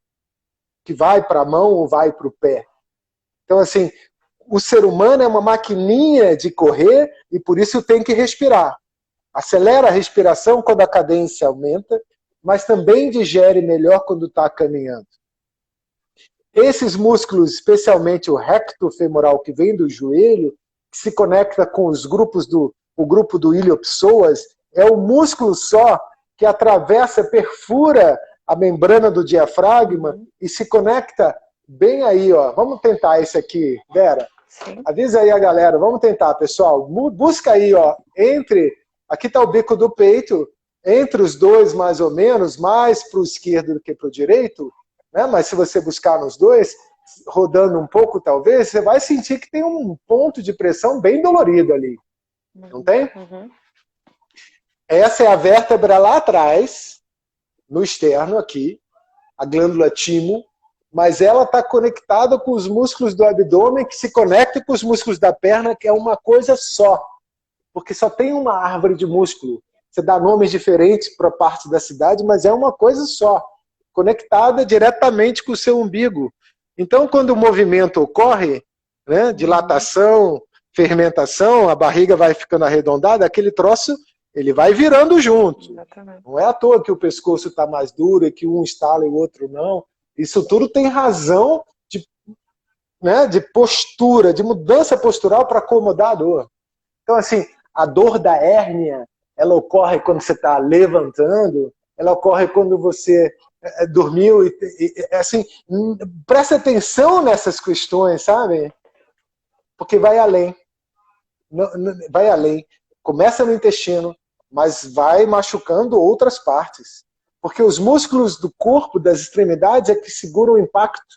Speaker 2: que vai para a mão ou vai para o pé. Então, assim, o ser humano é uma maquininha de correr e por isso tem que respirar. Acelera a respiração quando a cadência aumenta, mas também digere melhor quando está caminhando. Esses músculos, especialmente o recto femoral que vem do joelho, que se conecta com o grupo do iliopsoas, é o músculo só que atravessa, perfura a membrana do diafragma e se conecta bem aí, ó. Vamos tentar esse aqui, Vera?
Speaker 3: Sim.
Speaker 2: Avisa aí a galera, vamos tentar, pessoal. Busca aí, ó, aqui está o bico do peito, entre os dois mais ou menos, mais para o esquerdo do que para o direito, né? Mas se você buscar nos dois, rodando um pouco talvez, você vai sentir que tem um ponto de pressão bem dolorido ali. Não tem?
Speaker 3: Uhum.
Speaker 2: Essa é a vértebra lá atrás, no externo aqui, a glândula timo, mas ela está conectada com os músculos do abdômen, que se conectam com os músculos da perna, que é uma coisa só. Porque só tem uma árvore de músculo. Você dá nomes diferentes para parte da cidade, mas é uma coisa só, conectada diretamente com o seu umbigo. Então, quando o movimento ocorre, né, dilatação, fermentação, a barriga vai ficando arredondada, aquele troço ele vai virando junto.
Speaker 3: Exatamente.
Speaker 2: Não é à toa que o pescoço está mais duro e que um estala e o outro não. Isso tudo tem razão de postura, de mudança postural para acomodar a dor. Então, assim, a dor da hérnia, ela ocorre quando você está levantando, ela ocorre quando você dormiu. Assim, presta atenção nessas questões, sabe? Porque vai além. Vai além. Começa no intestino, mas vai machucando outras partes. Porque os músculos do corpo, das extremidades, é que seguram o impacto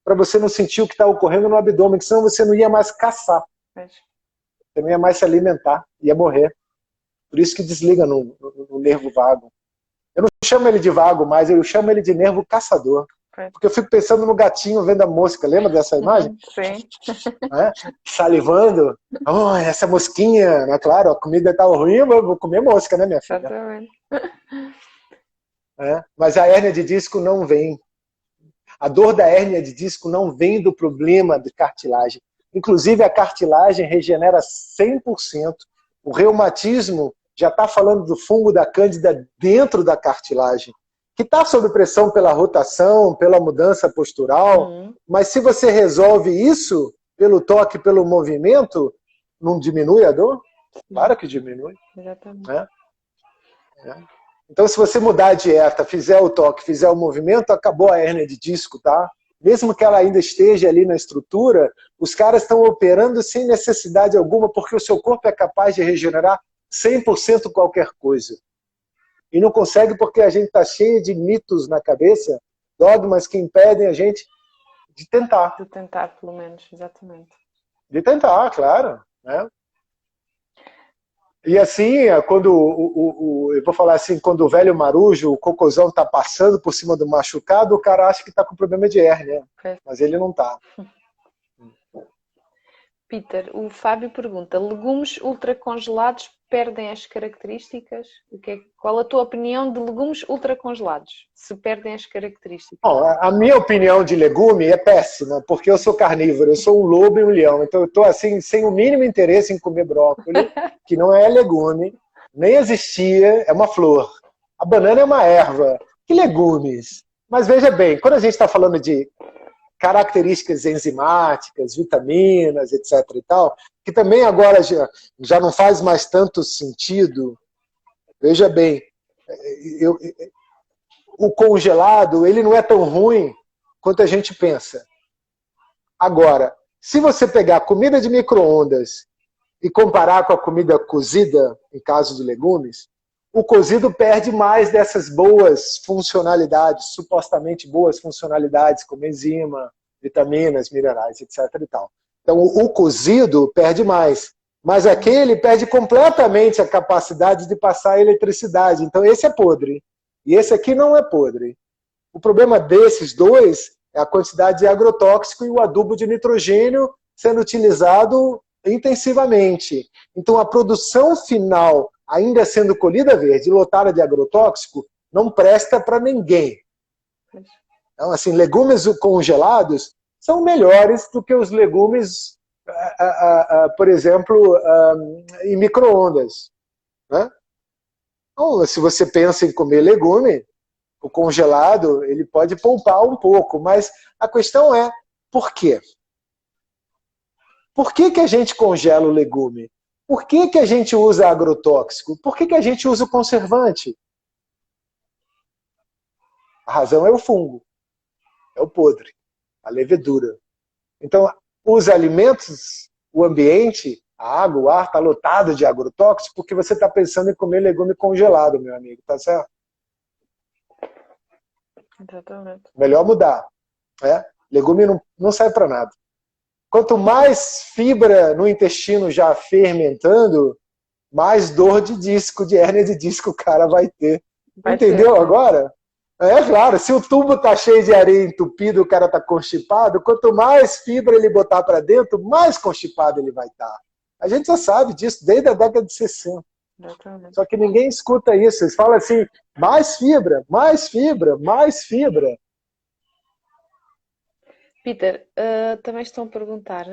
Speaker 2: para você não sentir o que está ocorrendo no abdômen, que senão você não ia mais caçar. Você não ia mais se alimentar, ia morrer. Por isso que desliga no nervo vago. Eu não chamo ele de vago mais, eu chamo ele de nervo caçador. Porque eu fico pensando no gatinho vendo a mosca. Lembra dessa imagem?
Speaker 3: Sim.
Speaker 2: Salivando. Oh, essa mosquinha. Mas claro, a comida tá ruim, eu vou comer mosca, né, minha filha?
Speaker 3: Exatamente.
Speaker 2: Mas a hérnia de disco não vem. A dor da hérnia de disco não vem do problema de cartilagem. Inclusive, a cartilagem regenera 100%. O reumatismo já está falando do fungo da cândida dentro da cartilagem, que está sob pressão pela rotação, pela mudança postural, mas se você resolve isso pelo toque, pelo movimento, não diminui a dor? Claro que diminui.
Speaker 3: Exatamente.
Speaker 2: Então, se você mudar a dieta, fizer o toque, fizer o movimento, acabou a hérnia de disco, tá? Mesmo que ela ainda esteja ali na estrutura, os caras estão operando sem necessidade alguma, porque o seu corpo é capaz de regenerar 100% qualquer coisa. e não consegue porque a gente está cheio de mitos na cabeça, dogmas que impedem a gente de tentar.
Speaker 3: De tentar, pelo menos, exatamente.
Speaker 2: De tentar, claro. Né? E assim, quando eu vou falar assim, quando o velho marujo, o cocôzão está passando por cima do machucado, o cara acha que está com problema de hérnia, mas ele não está.
Speaker 3: Peter, o Fábio pergunta, legumes ultracongelados perdem as características? Qual a tua opinião de legumes ultracongelados? Se perdem as características?
Speaker 2: Bom, a minha opinião de legume é péssima, porque eu sou carnívoro, eu sou um lobo e um leão, então eu estou assim, sem o mínimo interesse em comer brócolis, que não é legume, nem existia, é uma flor. A banana é uma erva. Que legumes? Mas veja bem, quando a gente está falando de características enzimáticas, vitaminas, etc. e tal, que também agora já não faz mais tanto sentido. Veja bem, o congelado ele não é tão ruim quanto a gente pensa. Agora, se você pegar comida de micro-ondas e comparar com a comida cozida, em caso de legumes, o cozido perde mais dessas boas funcionalidades, supostamente boas funcionalidades, como enzima, vitaminas, minerais, etc. e tal. Então, o cozido perde mais, mas aquele perde completamente a capacidade de passar eletricidade. Então, esse é podre. E esse aqui não é podre. O problema desses dois é a quantidade de agrotóxico e o adubo de nitrogênio sendo utilizado intensivamente. Então, a produção final, ainda sendo colhida verde, lotada de agrotóxico, não presta para ninguém. Então, assim, legumes congelados são melhores do que os legumes, por exemplo, em micro-ondas. Né? Então, se você pensa em comer legume, o congelado ele pode poupar um pouco, mas a questão é, por quê? Por que a gente congela o legume? Por que a gente usa agrotóxico? Por que a gente usa o conservante? A razão é o fungo, é o podre, a levedura. Então, os alimentos, o ambiente, a água, o ar está lotado de agrotóxicos porque você está pensando em comer legume congelado, meu amigo, tá certo?
Speaker 3: Exatamente.
Speaker 2: Melhor mudar. Né? Legume não serve para nada. Quanto mais fibra no intestino já fermentando, mais dor de disco, de hérnia de disco o cara vai ter. Entendeu agora? É claro, se o tubo está cheio de areia entupido, o cara está constipado, quanto mais fibra ele botar para dentro, mais constipado ele vai estar. A gente já sabe disso desde a década de 60. Exatamente. Só que ninguém escuta isso. Eles falam assim, mais fibra, mais fibra, mais fibra.
Speaker 3: Peter, também estão a perguntar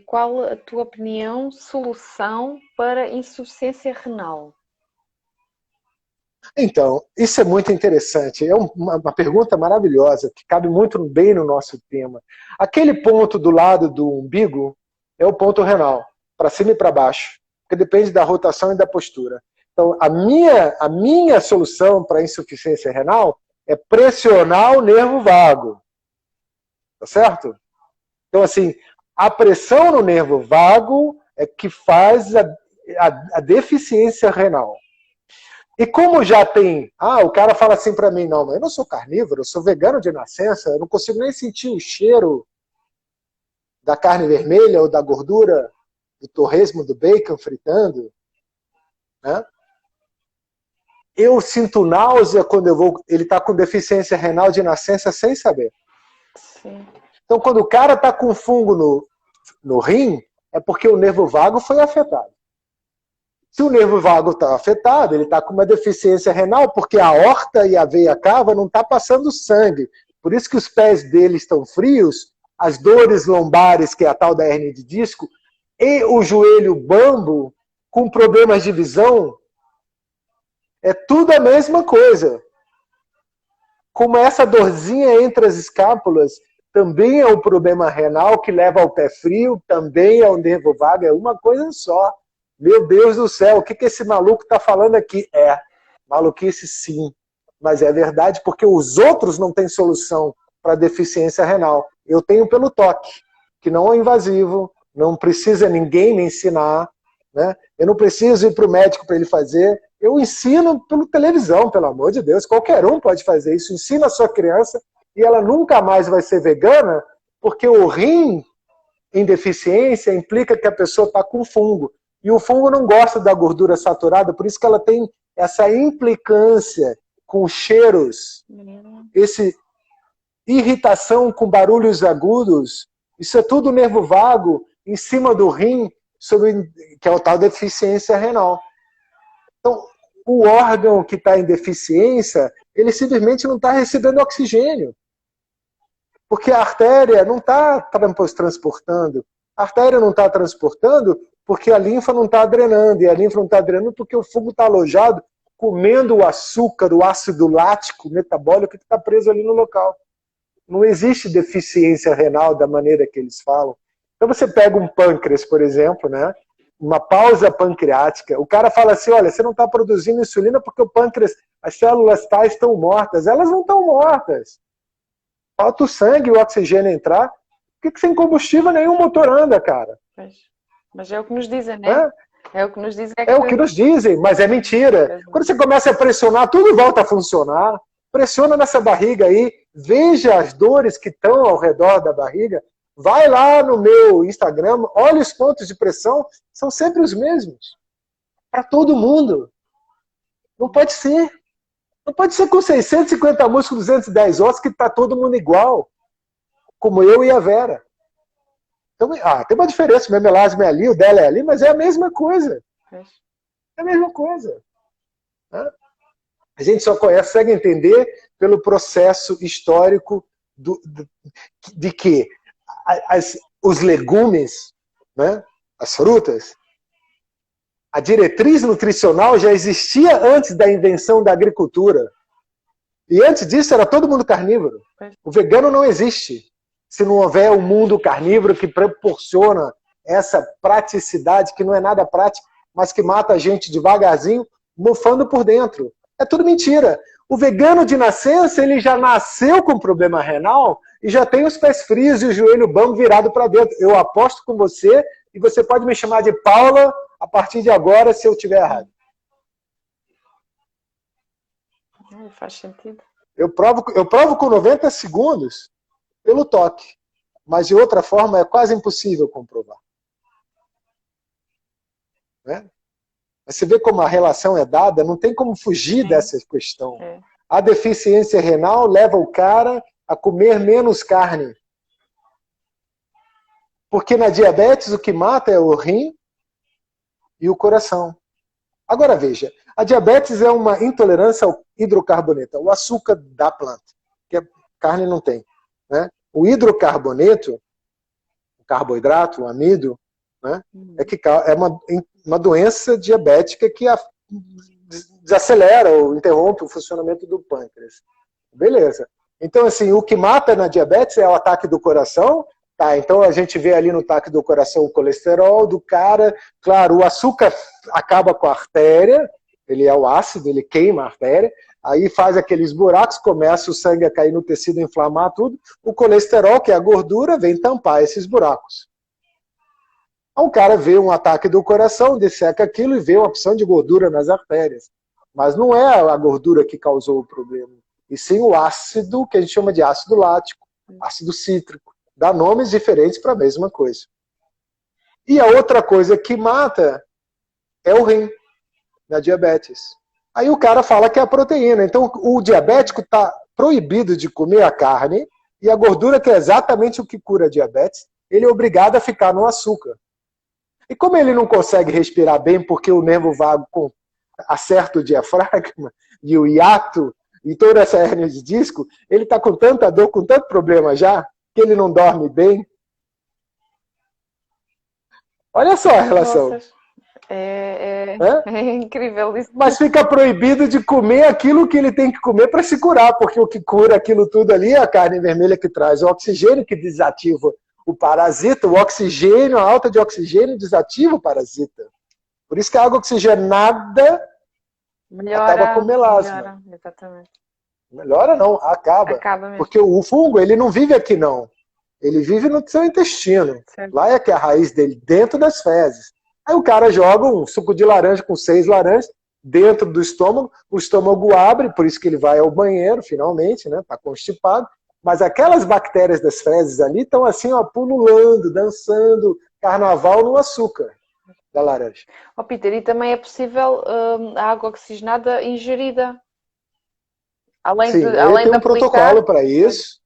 Speaker 3: qual a tua opinião, solução para insuficiência renal?
Speaker 2: Então, isso é muito interessante. É uma pergunta maravilhosa, que cabe muito bem no nosso tema. Aquele ponto do lado do umbigo é o ponto renal, para cima e para baixo, porque depende da rotação e da postura. Então, a minha solução para insuficiência renal é pressionar o nervo vago. Tá certo? Então, assim, a pressão no nervo vago é que faz a deficiência renal. E como já tem... o cara fala assim para mim, não, mas eu não sou carnívoro, eu sou vegano de nascença, eu não consigo nem sentir o cheiro da carne vermelha ou da gordura do torresmo, do bacon fritando. Né? Eu sinto náusea quando ele está com deficiência renal de nascença sem saber. Sim. Então, quando o cara está com fungo no rim, é porque o nervo vago foi afetado. Se o nervo vago está afetado, ele está com uma deficiência renal, porque a aorta e a veia cava não está passando sangue. Por isso que os pés dele estão frios, as dores lombares, que é a tal da hérnia de disco, e o joelho bambo, com problemas de visão, é tudo a mesma coisa. Como essa dorzinha entre as escápulas também é um problema renal que leva ao pé frio, também é o nervo vago, é uma coisa só. Meu Deus do céu, o que esse maluco está falando aqui? Maluquice sim, mas é verdade porque os outros não têm solução para deficiência renal. Eu tenho pelo toque, que não é invasivo, não precisa ninguém me ensinar, né? Eu não preciso ir para o médico para ele fazer, Eu ensino pela televisão, pelo amor de Deus. Qualquer um pode fazer isso. Ensina a sua criança e ela nunca mais vai ser vegana, porque o rim em deficiência implica que a pessoa está com fungo. E o fungo não gosta da gordura saturada, por isso que ela tem essa implicância com cheiros, essa irritação com barulhos agudos. Isso é tudo nervo vago em cima do rim, que é o tal da deficiência renal. Então, o órgão que está em deficiência, ele simplesmente não está recebendo oxigênio. Porque a artéria não está transportando. A artéria não está transportando porque a linfa não está drenando. E a linfa não está drenando porque o fungo está alojado comendo o açúcar, o ácido lático metabólico que está preso ali no local. Não existe deficiência renal da maneira que eles falam. Então você pega um pâncreas, por exemplo, né? Uma pausa pancreática. O cara fala assim, olha, você não está produzindo insulina porque o pâncreas, as células tais estão mortas. Elas não estão mortas. Falta o sangue e o oxigênio entrar. Por que sem combustível nenhum motor anda, cara?
Speaker 3: Mas é o que nos dizem, né? É o que nos dizem.
Speaker 2: É o que nos dizem, mas é mentira. Quando você começa a pressionar, tudo volta a funcionar. Pressiona nessa barriga aí. Veja as dores que estão ao redor da barriga. Vai lá no meu Instagram, olha os pontos de pressão, são sempre os mesmos. Para todo mundo. Não pode ser. Não pode ser com 650 músculos, 210 ossos, que está todo mundo igual. Como eu e a Vera. Então, tem uma diferença, o meu melasma é ali, o dela é ali, mas é a mesma coisa. É a mesma coisa. Né? A gente só consegue entender pelo processo histórico de que os legumes, né, as frutas, a diretriz nutricional já existia antes da invenção da agricultura. E antes disso era todo mundo carnívoro. O vegano não existe se não houver um mundo carnívoro que proporciona essa praticidade, que não é nada prática, mas que mata a gente devagarzinho, mofando por dentro. É tudo mentira. O vegano de nascença, ele já nasceu com problema renal e já tem os pés frios e o joelho bambo virado para dentro. Eu aposto com você e você pode me chamar de Paula a partir de agora se eu estiver errado.
Speaker 3: Faz sentido.
Speaker 2: Eu provo com 90 segundos pelo toque. Mas de outra forma é quase impossível comprovar. Né? Você vê como a relação é dada, não tem como fugir dessa questão. A deficiência renal leva o cara a comer menos carne. Porque na diabetes o que mata é o rim e o coração. Agora veja, a diabetes é uma intolerância ao hidrocarboneto, o açúcar da planta, que a carne não tem. Né? O hidrocarboneto, o carboidrato, o amido, né, é uma doença diabética que desacelera ou interrompe o funcionamento do pâncreas. Beleza. Então, assim, o que mata na diabetes é o ataque do coração. Tá, então a gente vê ali no ataque do coração o colesterol do cara. Claro, o açúcar acaba com a artéria, ele é o ácido, ele queima a artéria. Aí faz aqueles buracos, começa o sangue a cair no tecido, inflamar tudo. O colesterol, que é a gordura, vem tampar esses buracos. Então, o cara vê um ataque do coração, disseca aquilo e vê uma opção de gordura nas artérias. Mas não é a gordura que causou o problema, e sim o ácido, que a gente chama de ácido lático, ácido cítrico. Dá nomes diferentes para a mesma coisa. E a outra coisa que mata é o rim, na diabetes. Aí o cara fala que é a proteína. Então o diabético está proibido de comer a carne e a gordura, que é exatamente o que cura a diabetes, ele é obrigado a ficar no açúcar. E como ele não consegue respirar bem porque o nervo vago acerta o diafragma e o hiato e toda essa hérnia de disco, ele está com tanta dor, com tanto problema já, que ele não dorme bem. Olha só a relação.
Speaker 3: Nossa. É incrível isso.
Speaker 2: Mas fica proibido de comer aquilo que ele tem que comer para se curar, porque o que cura aquilo tudo ali é a carne vermelha que traz o oxigênio, que desativa o parasita. O oxigênio, a alta de oxigênio desativa o parasita. Por isso que a água oxigenada acaba com melasma.
Speaker 3: Melhora, exatamente.
Speaker 2: Melhora não, acaba.
Speaker 3: Acaba mesmo.
Speaker 2: Porque o fungo, ele não vive aqui não. Ele vive no seu intestino. Certo. Lá é que é a raiz dele, dentro das fezes. Aí o cara joga um suco de laranja com 6 laranjas, dentro do estômago, o estômago abre, por isso que ele vai ao banheiro, finalmente, né? Está constipado. Mas aquelas bactérias das fezes ali estão assim, ó, pululando, dançando, carnaval no açúcar da laranja.
Speaker 3: Ó Peter, e também é possível a água oxigenada ingerida?
Speaker 2: Sim, ele
Speaker 3: Além
Speaker 2: tem
Speaker 3: de
Speaker 2: um
Speaker 3: aplicar...
Speaker 2: protocolo para isso,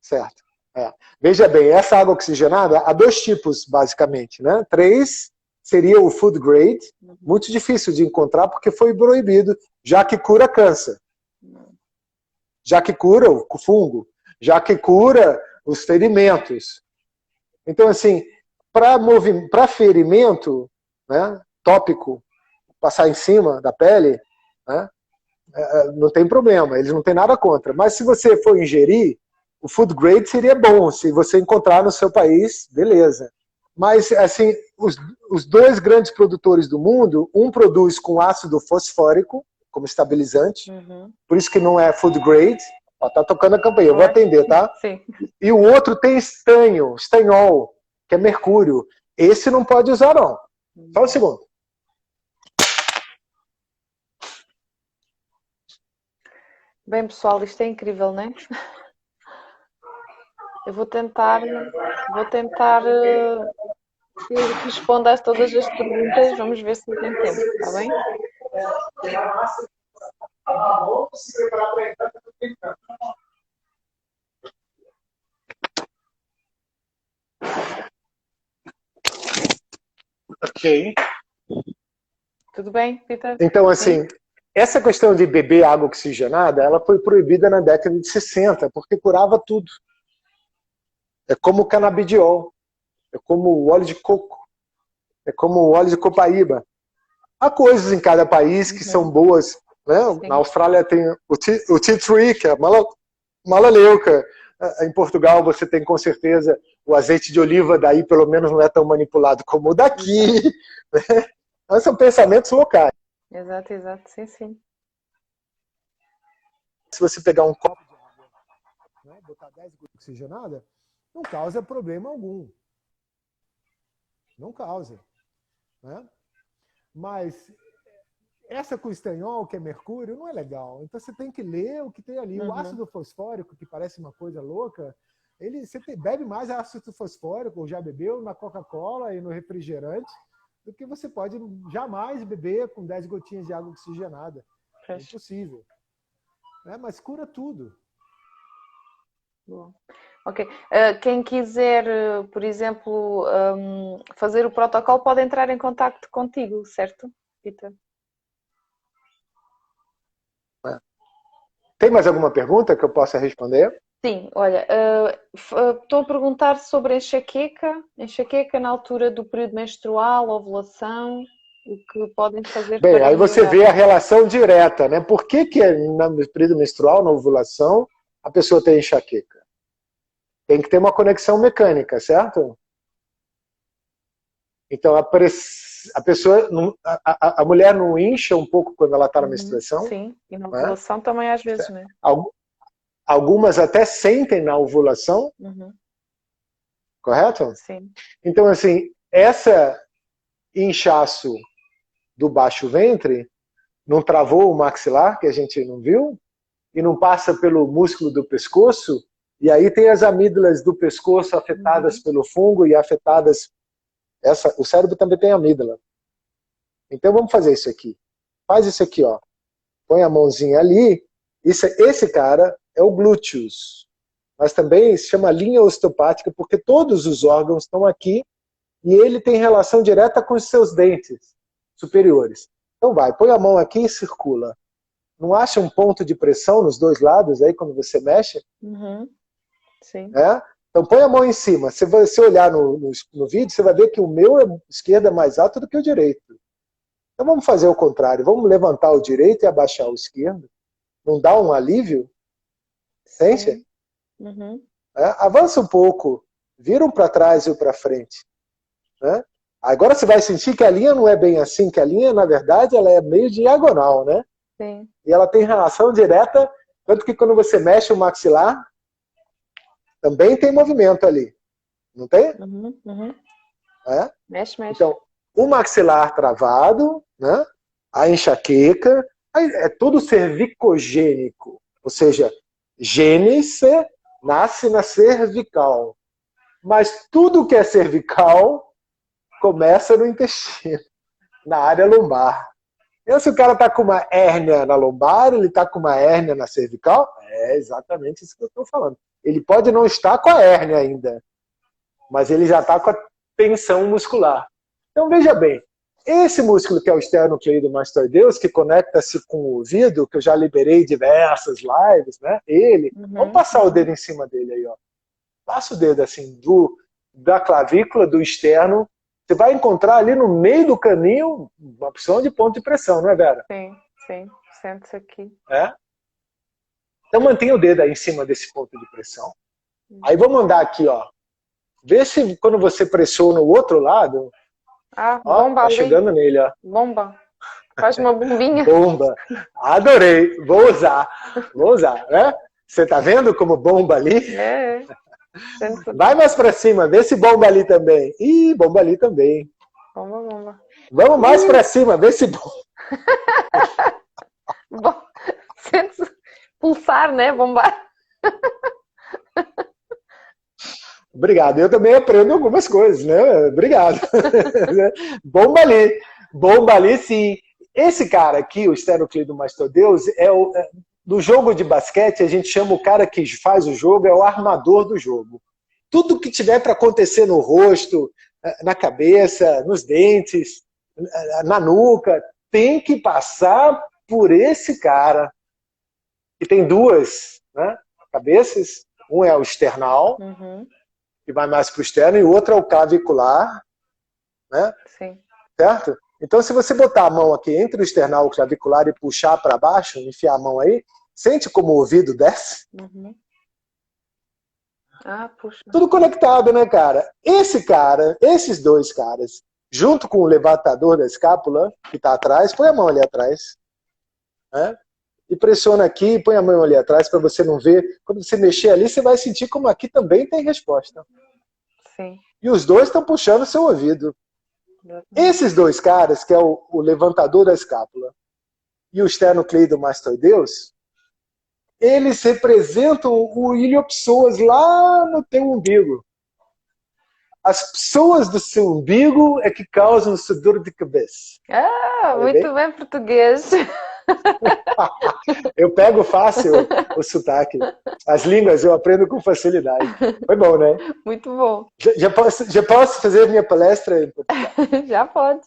Speaker 2: certo? É. Veja bem, essa água oxigenada há 2 tipos, basicamente, né? 3 seria o food grade, muito difícil de encontrar porque foi proibido, já que cura câncer, já que cura o fungo, já que cura os ferimentos. Então, assim, para ferimento, né, tópico, passar em cima da pele, né, não tem problema, eles não têm nada contra. Mas se você for ingerir, o food grade seria bom, se você encontrar no seu país, beleza. Mas, assim, os 2 grandes produtores do mundo, um produz com ácido fosfórico, como estabilizante, por isso que não é food grade. Ó, tá tocando a campainha, eu vou atender, tá?
Speaker 3: Sim.
Speaker 2: E o outro tem estanhol, que é mercúrio. Esse não pode usar, não. Só um segundo.
Speaker 3: Bem, pessoal, isto é incrível, não é? Eu vou tentar que responda a todas as perguntas. Vamos ver se tem tempo, está bem?
Speaker 2: Ok.
Speaker 3: Tudo bem, Peter?
Speaker 2: Então, assim, essa questão de beber água oxigenada, ela foi proibida na década de 60, porque curava tudo. É como o canabidiol, é como o óleo de coco, é como o óleo de copaíba. Há coisas em cada país que são boas, né? Na Austrália tem o tea tree, que é a malaleuca. Em Portugal você tem com certeza o azeite de oliva, daí pelo menos não é tão manipulado como o daqui. Né? Mas são pensamentos locais.
Speaker 3: Exato, sim.
Speaker 2: Se você pegar um copo de água, né, botar 10 gotas oxigenada, não causa problema algum. Não causa. Né? Mas essa com estanhol, que é mercúrio, não é legal. Então você tem que ler o que tem ali. O ácido fosfórico, que parece uma coisa louca, você bebe mais ácido fosfórico, ou já bebeu, na Coca-Cola e no refrigerante, do que você pode jamais beber com 10 gotinhas de água oxigenada. É impossível. Mas cura tudo.
Speaker 3: Bom. Ok. Quem quiser, por exemplo, fazer o protocolo, pode entrar em contacto contigo, certo, Peter?
Speaker 2: Tem mais alguma pergunta que eu possa responder?
Speaker 3: Sim, olha, estou a perguntar sobre enxaqueca na altura do período menstrual, ovulação, o que podem fazer
Speaker 2: Bem,
Speaker 3: para
Speaker 2: aí você
Speaker 3: melhorar.
Speaker 2: vê a relação direta, né? Por que no período menstrual, na ovulação, a pessoa tem enxaqueca? Tem que ter uma conexão mecânica, certo? Então, a pessoa, a mulher não incha um pouco quando ela está na menstruação?
Speaker 3: Sim, e na ovulação também às vezes, né?
Speaker 2: Algumas até sentem na ovulação, correto?
Speaker 3: Sim.
Speaker 2: Então, assim, essa inchaço do baixo ventre não travou o maxilar, que a gente não viu, e não passa pelo músculo do pescoço, e aí tem as amígdalas do pescoço afetadas pelo fungo e afetadas... o cérebro também tem amígdala. Então vamos fazer isso aqui. Faz isso aqui, ó. Põe a mãozinha ali. Esse cara é o glúteus. Mas também se chama linha osteopática, porque todos os órgãos estão aqui e ele tem relação direta com os seus dentes superiores. Então vai, põe a mão aqui e circula. Não acha um ponto de pressão nos 2 lados aí quando você mexe?
Speaker 3: Sim.
Speaker 2: Então põe a mão em cima. Se você olhar no vídeo, você vai ver que o meu esquerdo é mais alto do que o direito. Então vamos fazer o contrário. Vamos levantar o direito e abaixar o esquerdo. Não dá um alívio? Sente? Avança um pouco. Vira um para trás e um para frente. Agora você vai sentir que a linha não é bem assim, que a linha, na verdade, ela é meio diagonal, né?
Speaker 3: Sim.
Speaker 2: E ela tem relação direta, tanto que quando você mexe o maxilar, também tem movimento ali. Não tem?
Speaker 3: Mexe.
Speaker 2: Então, o maxilar travado, né? a enxaqueca, é tudo cervicogênico, ou seja, gênese nasce na cervical, mas tudo que é cervical começa no intestino, na área lombar. Então, se o cara está com uma hérnia na lombar, ele está com uma hérnia na cervical, é exatamente isso que eu estou falando. Ele pode não estar com a hérnia ainda, mas ele já está com a tensão muscular. Então, veja bem, esse músculo que é o esternocleidomastoideus, que conecta-se com o ouvido, que eu já liberei diversas lives, né? Ele, vamos passar o dedo em cima dele aí, ó. Passa o dedo assim, da clavícula, do externo. Você vai encontrar ali no meio do caminho uma opção de ponto de pressão, não é, Vera?
Speaker 3: Sim, sim. Sente-se aqui.
Speaker 2: É? Então mantenha o dedo aí em cima desse ponto de pressão. Aí vamos andar aqui, ó. Vê se quando você pressiona o outro lado, ó,
Speaker 3: Bomba
Speaker 2: tá
Speaker 3: ali.
Speaker 2: chegando nele, ó.
Speaker 3: Bomba. Faz uma bombinha.
Speaker 2: Bomba. Adorei. Vou usar. Vou usar, né? Você tá vendo como bomba ali?
Speaker 3: É.
Speaker 2: Vai mais pra cima, vê se bomba ali também. Ih, bomba ali também.
Speaker 3: Bomba.
Speaker 2: Vamos mais pra cima, vê se bomba.
Speaker 3: Bom, sente-se pulsar, né? Bombar.
Speaker 2: Obrigado. Eu também aprendo algumas coisas, né? Obrigado. Bomba ali. Bomba ali, sim. Esse cara aqui, o esternocleidomastoideus, do jogo de basquete, a gente chama o cara que faz o jogo, é o armador do jogo. Tudo que tiver para acontecer no rosto, na cabeça, nos dentes, na nuca, tem que passar por esse cara. E tem duas, né, cabeças. Um é o esternal, que vai mais para o externo, e o outro é o clavicular, né?
Speaker 3: Sim.
Speaker 2: Certo? Então, se você botar a mão aqui entre o esternal e o clavicular e puxar para baixo, enfiar a mão aí, sente como o ouvido desce?
Speaker 3: Puxa.
Speaker 2: Tudo conectado, né, cara? Esses dois caras, junto com o levantador da escápula, que está atrás, põe a mão ali atrás, né? E pressiona aqui e põe a mão ali atrás para você não ver. Quando você mexer ali, você vai sentir como aqui também tem resposta.
Speaker 3: Sim.
Speaker 2: E os dois estão puxando o seu ouvido. Esses dois caras, que é o levantador da escápula e o esternocleidomastoideus, eles representam o iliopsoas lá no teu umbigo. As pessoas do seu umbigo é que causam essa dor de cabeça.
Speaker 3: Muito bem português.
Speaker 2: Eu pego fácil o sotaque. As línguas eu aprendo com facilidade. Foi bom, né?
Speaker 3: Muito bom.
Speaker 2: Já posso fazer minha palestra em Portugal?
Speaker 3: Já pode.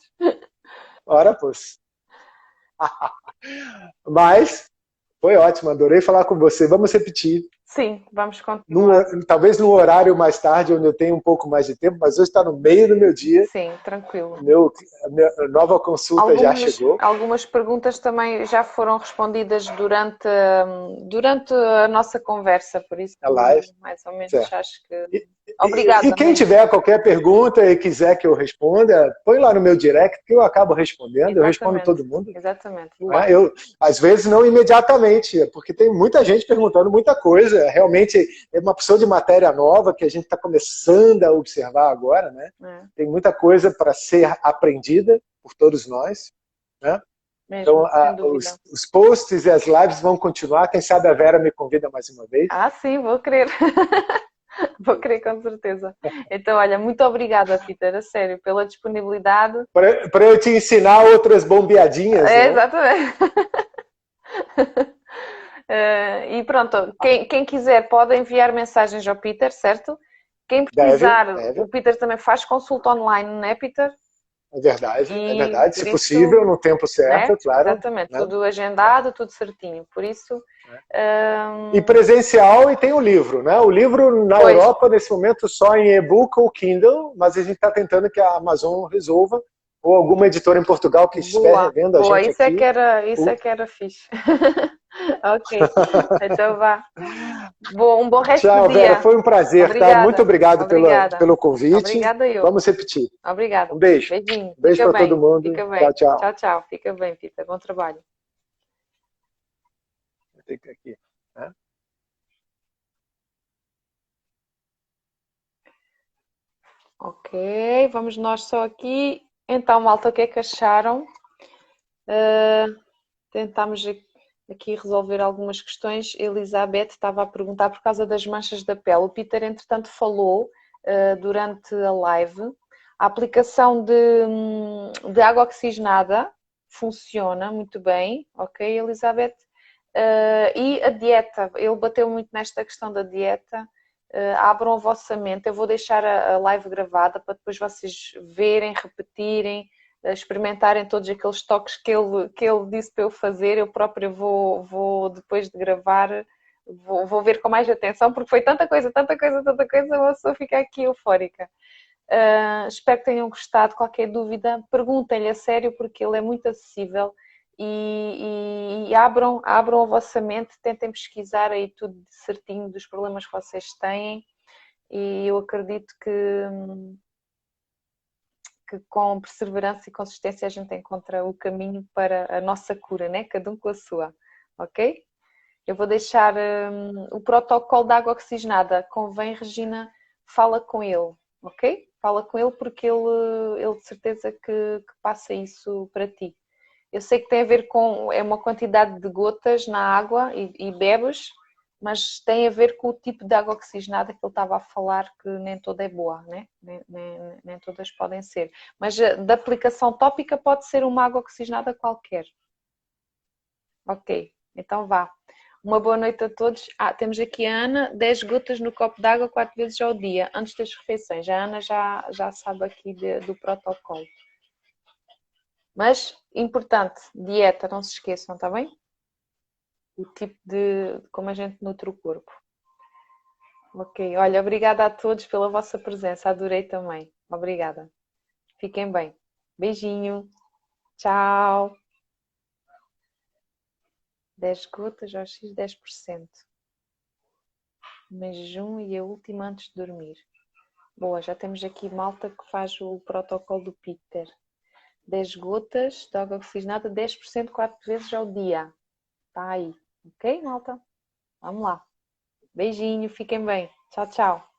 Speaker 2: Ora, pois. Mas foi ótimo, adorei falar com você. Vamos repetir.
Speaker 3: Sim, vamos continuar.
Speaker 2: Talvez num horário mais tarde, onde eu tenho um pouco mais de tempo, mas hoje está no meio do meu dia.
Speaker 3: Sim, tranquilo.
Speaker 2: A minha nova consulta já chegou.
Speaker 3: Algumas perguntas também já foram respondidas durante a nossa conversa, por isso,
Speaker 2: a live.
Speaker 3: Mais ou menos,
Speaker 2: certo.
Speaker 3: Acho que... Obrigada.
Speaker 2: E quem tiver qualquer pergunta e quiser que eu responda, põe lá no meu direct que eu acabo respondendo. Exatamente. Eu respondo todo mundo.
Speaker 3: Exatamente.
Speaker 2: Às vezes não imediatamente, porque tem muita gente perguntando muita coisa. Realmente é uma opção de matéria nova que a gente está começando a observar agora, né? Tem muita coisa para ser aprendida por todos nós, né?
Speaker 3: Mesmo,
Speaker 2: então, os posts e as lives vão continuar. Quem sabe a Vera me convida mais uma vez.
Speaker 3: Sim, vou querer. Vou querer, com certeza. Então, olha, muito obrigada, Peter, a sério, pela disponibilidade.
Speaker 2: Para eu te ensinar outras bombeadinhas.
Speaker 3: Né? Exatamente. E pronto, quem quiser pode enviar mensagens ao Peter, certo? Quem precisar, deve. O Peter também faz consulta online, não é, Peter?
Speaker 2: É verdade. Se possível, no tempo certo, claro.
Speaker 3: Exatamente, né? Tudo agendado, tudo certinho. Por isso...
Speaker 2: E presencial, e tem o livro, né? O livro na Europa, nesse momento, só em e-book ou Kindle, mas a gente está tentando que a Amazon resolva, ou alguma editora em Portugal que estiver vendo a gente
Speaker 3: isso
Speaker 2: aqui.
Speaker 3: Isso é que era fixe. Ok, então vá. Um bom resto
Speaker 2: Tchau,
Speaker 3: do dia.
Speaker 2: Vera, foi um prazer,
Speaker 3: Obrigada.
Speaker 2: tá? Muito obrigado pelo convite.
Speaker 3: Obrigada eu.
Speaker 2: Vamos repetir.
Speaker 3: Obrigada.
Speaker 2: Um beijo.
Speaker 3: Beijinho.
Speaker 2: Beijo para todo mundo.
Speaker 3: Fica bem.
Speaker 2: Tchau.
Speaker 3: Tchau. Fica bem, Peter. Bom trabalho.
Speaker 2: Tem que aqui, né?
Speaker 3: Ok, vamos nós só aqui. Então, malta, o que é que acharam? Tentámos aqui resolver algumas questões. Elizabeth estava a perguntar por causa das manchas da pele. O Peter, entretanto, falou durante a live. A aplicação de água oxigenada funciona muito bem, ok, Elizabeth? E a dieta, ele bateu muito nesta questão da dieta. Abram a vossa mente. Eu vou deixar a live gravada para depois vocês verem, repetirem, experimentarem todos aqueles toques que ele disse para eu fazer. Eu própria vou depois de gravar, vou ver com mais atenção, porque foi tanta coisa, tanta coisa, tanta coisa, uma pessoa fica aqui eufórica. Espero que tenham gostado. Qualquer dúvida, perguntem-lhe a sério, porque ele é muito acessível. E abram a vossa mente, tentem pesquisar aí tudo certinho dos problemas que vocês têm, e eu acredito que com perseverança e consistência a gente encontra o caminho para a nossa cura, né? Cada um com a sua, ok? Eu vou deixar o protocolo de água oxigenada. Convém, Regina, fala com ele, ok? Fala com ele, porque ele de certeza que passa isso para ti. Eu sei que tem a ver com uma quantidade de gotas na água e bebes, mas tem a ver com o tipo de água oxigenada que ele estava a falar, que nem toda é boa, né? Nem todas podem ser. Mas da aplicação tópica pode ser uma água oxigenada qualquer. Ok, então vá. Uma boa noite a todos. Temos aqui a Ana, 10 gotas no copo d'água 4 vezes ao dia, antes das refeições. A Ana já sabe aqui do protocolo. Mas, importante, dieta, não se esqueçam, está bem? O tipo de como a gente nutre o corpo. Ok, olha, obrigada a todos pela vossa presença, adorei também. Obrigada. Fiquem bem. Beijinho. Tchau. 10 gotas ao X, 10%. Em jejum e a última antes de dormir. Boa, já temos aqui malta que faz o protocolo do Peter. 10 gotas de água oxigenada, 10% 4 vezes ao dia. Está aí. Ok, malta? Vamos lá. Beijinho, fiquem bem. Tchau, tchau.